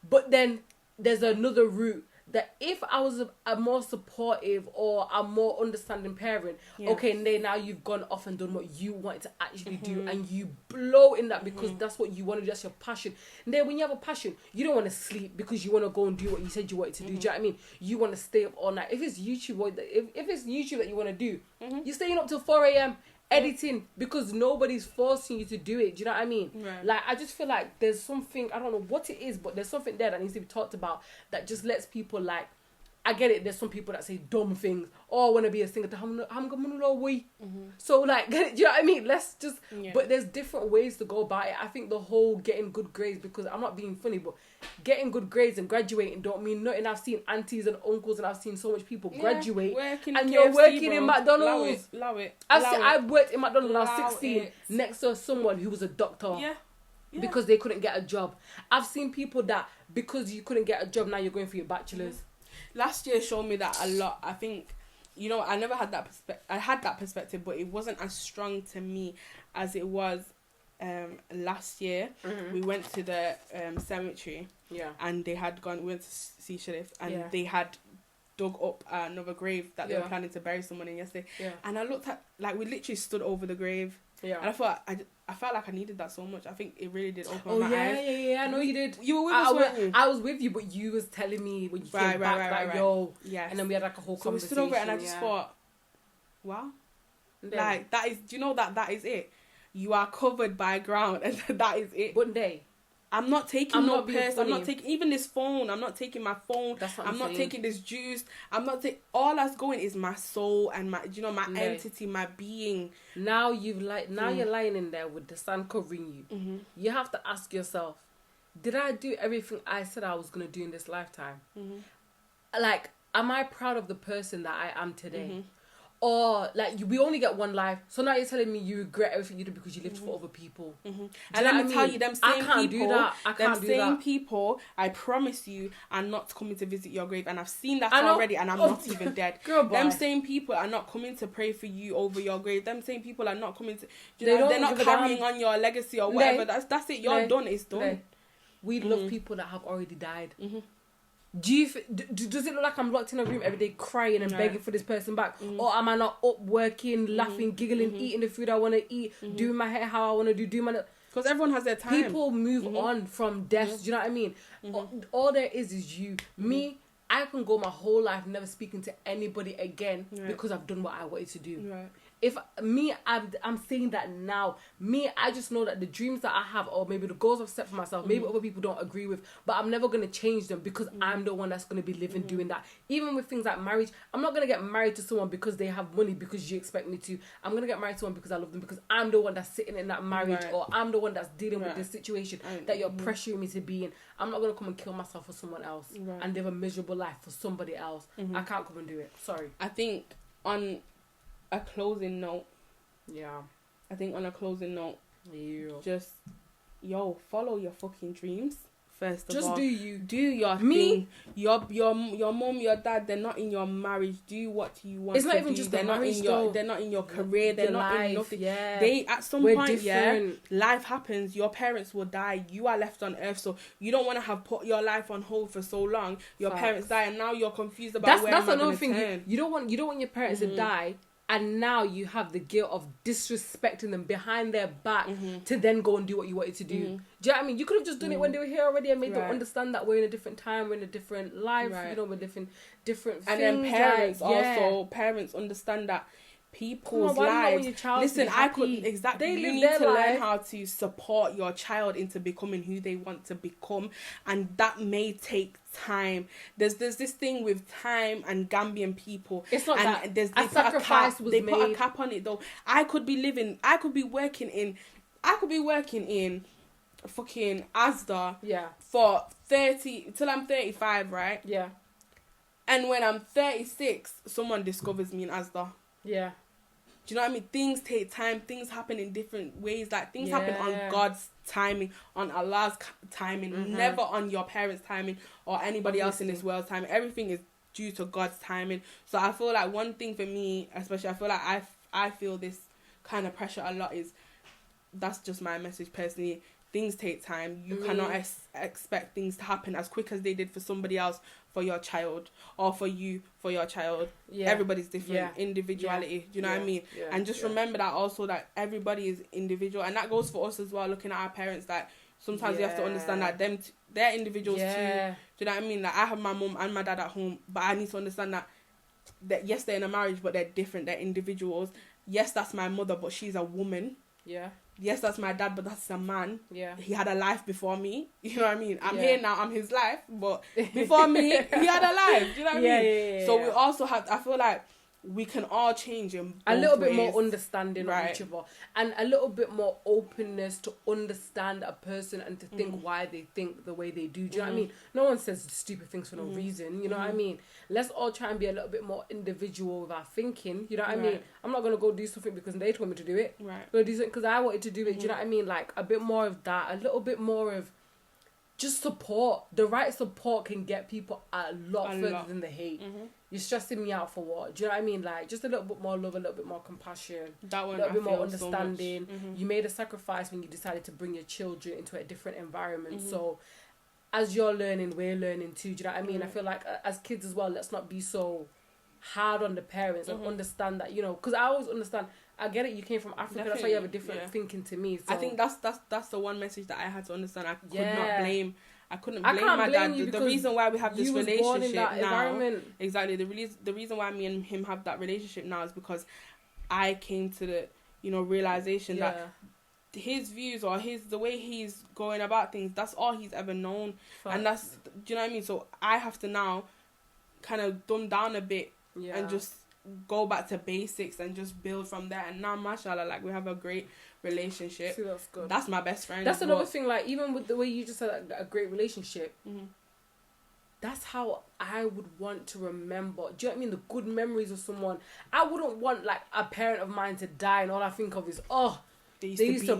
[SPEAKER 2] But then there's another route that if I was a more supportive or a more understanding parent, now you've gone off and done what you wanted to actually do, and you blow in that because that's what you want to do, that's your passion. And then when you have a passion, you don't want to sleep because you want to go and do what you said you wanted to do. Do you know what I mean? You want to stay up all night. If it's YouTube, if it's YouTube that you want to do, you're staying up till 4 a.m. editing because nobody's forcing you to do it. Do you know what I mean? Like, I just feel like there's something, I don't know what it is, but there's something there that needs to be talked about that just lets people, like, I get it, there's some people that say dumb things, I want to be a singer, so like, do you know what I mean? Let's just but there's different ways to go about it. I think the whole getting good grades, because I'm not being funny, but getting good grades and graduating don't mean nothing. I've seen aunties and uncles, and I've seen so much people graduate and you're working in McDonald's. Allow it. I worked in McDonald's when I was 16 next to someone who was a doctor because they couldn't get a job. I've seen people that because you couldn't get a job, now you're going for your bachelor's.
[SPEAKER 1] Last year showed me that a lot. I think, you know, I never had that perspective. I had that perspective, but it wasn't as strong to me as it was last year. We went to the cemetery, and we went to see Sheriff, and they had dug up another grave that they were planning to bury someone in yesterday. And I looked at, like, we literally stood over the grave. And I thought, I felt like I needed that so much. I think it really did open my eyes. I know you did. You were with us, weren't you? I
[SPEAKER 2] was with you, but you was telling me when you came back, yo. Yes. And then we had like a whole conversation.
[SPEAKER 1] So we stood over it, and I just thought, wow. Like, that is, do you know that is it? You are covered by ground, and that is it.
[SPEAKER 2] One day.
[SPEAKER 1] I'm not taking no purse. I'm not taking even this phone. I'm not taking my phone. I'm not taking this juice. I'm not taking. All that's going is my soul and my, you know, my entity, my being.
[SPEAKER 2] Now you're lying in there with the sun covering you. You have to ask yourself, did I do everything I said I was gonna do in this lifetime? Like, am I proud of the person that I am today? Or, like, we only get one life, so now you're telling me you regret everything you did because you lived for other people. And
[SPEAKER 1] let me tell you, them same people, I promise you, are not coming to visit your grave, and I've seen that already, and I'm not even dead. Them same people are not coming to pray for you over your grave. Them same people are not coming to, they're not carrying on your legacy or whatever. That's it. You're done. It's done.
[SPEAKER 2] We love people that have already died. Does it look like I'm locked in a room every day crying and begging for this person back? Or am I not up working, laughing, giggling, eating the food I want to eat, doing my hair how I want to do my...
[SPEAKER 1] Because everyone has their time.
[SPEAKER 2] People move on from death. Do you know what I mean? All there is you. Me, I can go my whole life never speaking to anybody again because I've done what I wanted to do. if me, I'm saying that now. Me, I just know that the dreams that I have, or maybe the goals I've set for myself, maybe other people don't agree with, but I'm never going to change them because I'm the one that's going to be living doing that. Even with things like marriage, I'm not going to get married to someone because they have money because you expect me to. I'm going to get married to someone because I love them, because I'm the one that's sitting in that marriage, or I'm the one that's dealing with this situation that you're pressuring me to be in. I'm not going to come and kill myself for someone else and live a miserable life for somebody else. I can't come and do it. Sorry.
[SPEAKER 1] I think on a closing note, just follow your fucking dreams. First of all,
[SPEAKER 2] just do
[SPEAKER 1] your thing. Your mom, your dad, they're not in your marriage. Do what you want.
[SPEAKER 2] It's not even just
[SPEAKER 1] they're
[SPEAKER 2] marriage,
[SPEAKER 1] they're not in your career. They're not in nothing.
[SPEAKER 2] Yeah.
[SPEAKER 1] They at some
[SPEAKER 2] We're
[SPEAKER 1] point,
[SPEAKER 2] different.
[SPEAKER 1] life happens. Your parents will die. You are left on earth, so you don't want to have put your life on hold for so long. Your parents die, and now you're confused about
[SPEAKER 2] that's another thing.
[SPEAKER 1] Turn.
[SPEAKER 2] You don't want your parents to die. And now you have the guilt of disrespecting them behind their back to then go and do what you wanted to do. Do you know what I mean? You could have just done it when they were here already and made them understand that we're in a different time, we're in a different life, you know, we're different things.
[SPEAKER 1] And then parents understand that people's lives. Listen, you need to learn how to support your child into becoming who they want to become, and that may take time. There's this thing with time and Gambian people.
[SPEAKER 2] It's not
[SPEAKER 1] and
[SPEAKER 2] that a sacrifice was made.
[SPEAKER 1] They put a cap on it though. I could be working in fucking Asda for 30 till I'm 35, right?
[SPEAKER 2] Yeah.
[SPEAKER 1] And when I'm 36, someone discovers me in Asda.
[SPEAKER 2] Yeah.
[SPEAKER 1] Do you know what I mean? Things take time. Things happen in different ways. Like, things happen on God's timing, on Allah's timing, never on your parents' timing or anybody else in this world's timing. Everything is due to God's timing. So I feel like one thing for me, especially, I feel like I feel this kind of pressure a lot is, that's just my message personally. Things take time. You cannot expect things to happen as quick as they did for somebody else, for your child, or for you, for your child. Yeah. Everybody's different. Individuality. Do you know what I mean? Yeah. And just remember that also, that everybody is individual. And that goes for us as well, looking at our parents. Like, sometimes you have to understand that they're individuals too. Do you know what I mean? Like, I have my mum and my dad at home, but I need to understand that yes, they're in a marriage, but they're different. They're individuals. Yes, that's my mother, but she's a woman. Yeah. Yes, that's my dad, but that's a man. Yeah. He had a life before me. You know what I mean? I'm here now, I'm his life, but before me, he had a life. Do you know what I mean? Yeah. So we also have, I feel like we can all change in
[SPEAKER 2] a little bit more understanding of each other, and a little bit more openness to understand a person and to think why they think the way they do. Do you know what I mean? No one says stupid things for no reason. You know what I mean? Let's all try and be a little bit more individual with our thinking. You know what I mean? I'm not gonna go do something because they told me to do it. Right. I'm gonna do something because I wanted to do it. Do you know what I mean? Like, a bit more of that, a little bit more of just support. The right support can get people a lot further than the hate. You're stressing me out for what? Do you know what I mean? Like, just a little bit more love, a little bit more compassion, a little bit more understanding. So you made a sacrifice when you decided to bring your children into a different environment. So as you're learning, we're learning too. Do you know what I mean? I feel like as kids as well, let's not be so hard on the parents and understand that, you know, because I always understand. I get it. You came from Africa. Definitely, that's why you have a different thinking to me. So.
[SPEAKER 1] I think that's the one message that I had to understand. I couldn't blame my dad. The reason why we have this relationship now, exactly. The reason why me and him have that relationship now is because I came to the realization that his views or the way he's going about things, that's all he's ever known. And that's, do you know what I mean? So I have to now kind of dumb down a bit and just go back to basics and just build from there. And now, mashallah, like, we have a great relationship.
[SPEAKER 2] See, that's good.
[SPEAKER 1] That's my best friend.
[SPEAKER 2] That's another thing, like, even with the way you just said, like, a great relationship, that's how I would want to remember. Do you know what I mean? The good memories of someone. I wouldn't want, like, a parent of mine to die and all I think of is, they used to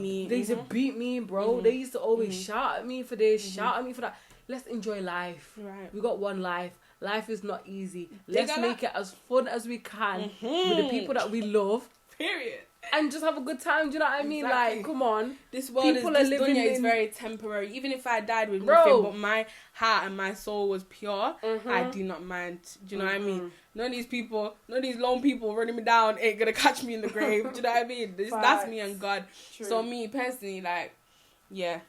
[SPEAKER 2] beat me, bro. They used to always shout at me for this, shout at me for that. Let's enjoy life. Right. We got one life. Life is not easy. Let's make it as fun as we can with the people that we love.
[SPEAKER 1] Period.
[SPEAKER 2] And just have a good time. Do you know what I mean?
[SPEAKER 1] Exactly.
[SPEAKER 2] Like, come on.
[SPEAKER 1] This world is very temporary. Even if I died with nothing, but my heart and my soul was pure, I do not mind. Do you know what I mean? None of these lone people running me down ain't gonna catch me in the grave. Do you know what I mean? That's me and God. True. So me personally, like, yeah,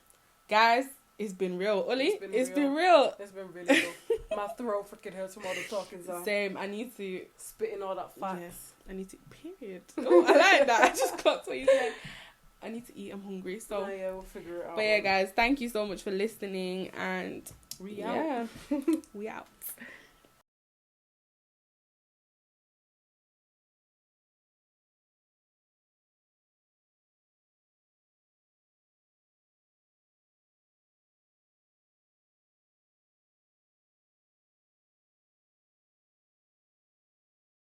[SPEAKER 1] guys, it's been real. Uli, it's been real.
[SPEAKER 2] It's been really real. My throat freaking hurts from all the talking.
[SPEAKER 1] Same. I need to
[SPEAKER 2] spitting all that facts.
[SPEAKER 1] Yes. I need to. Period. Oh, I like that. I just got what you said. I need to eat. I'm hungry. So
[SPEAKER 2] yeah, we'll figure it out.
[SPEAKER 1] But yeah, guys, thank you so much for listening, and
[SPEAKER 2] we out.
[SPEAKER 1] we out.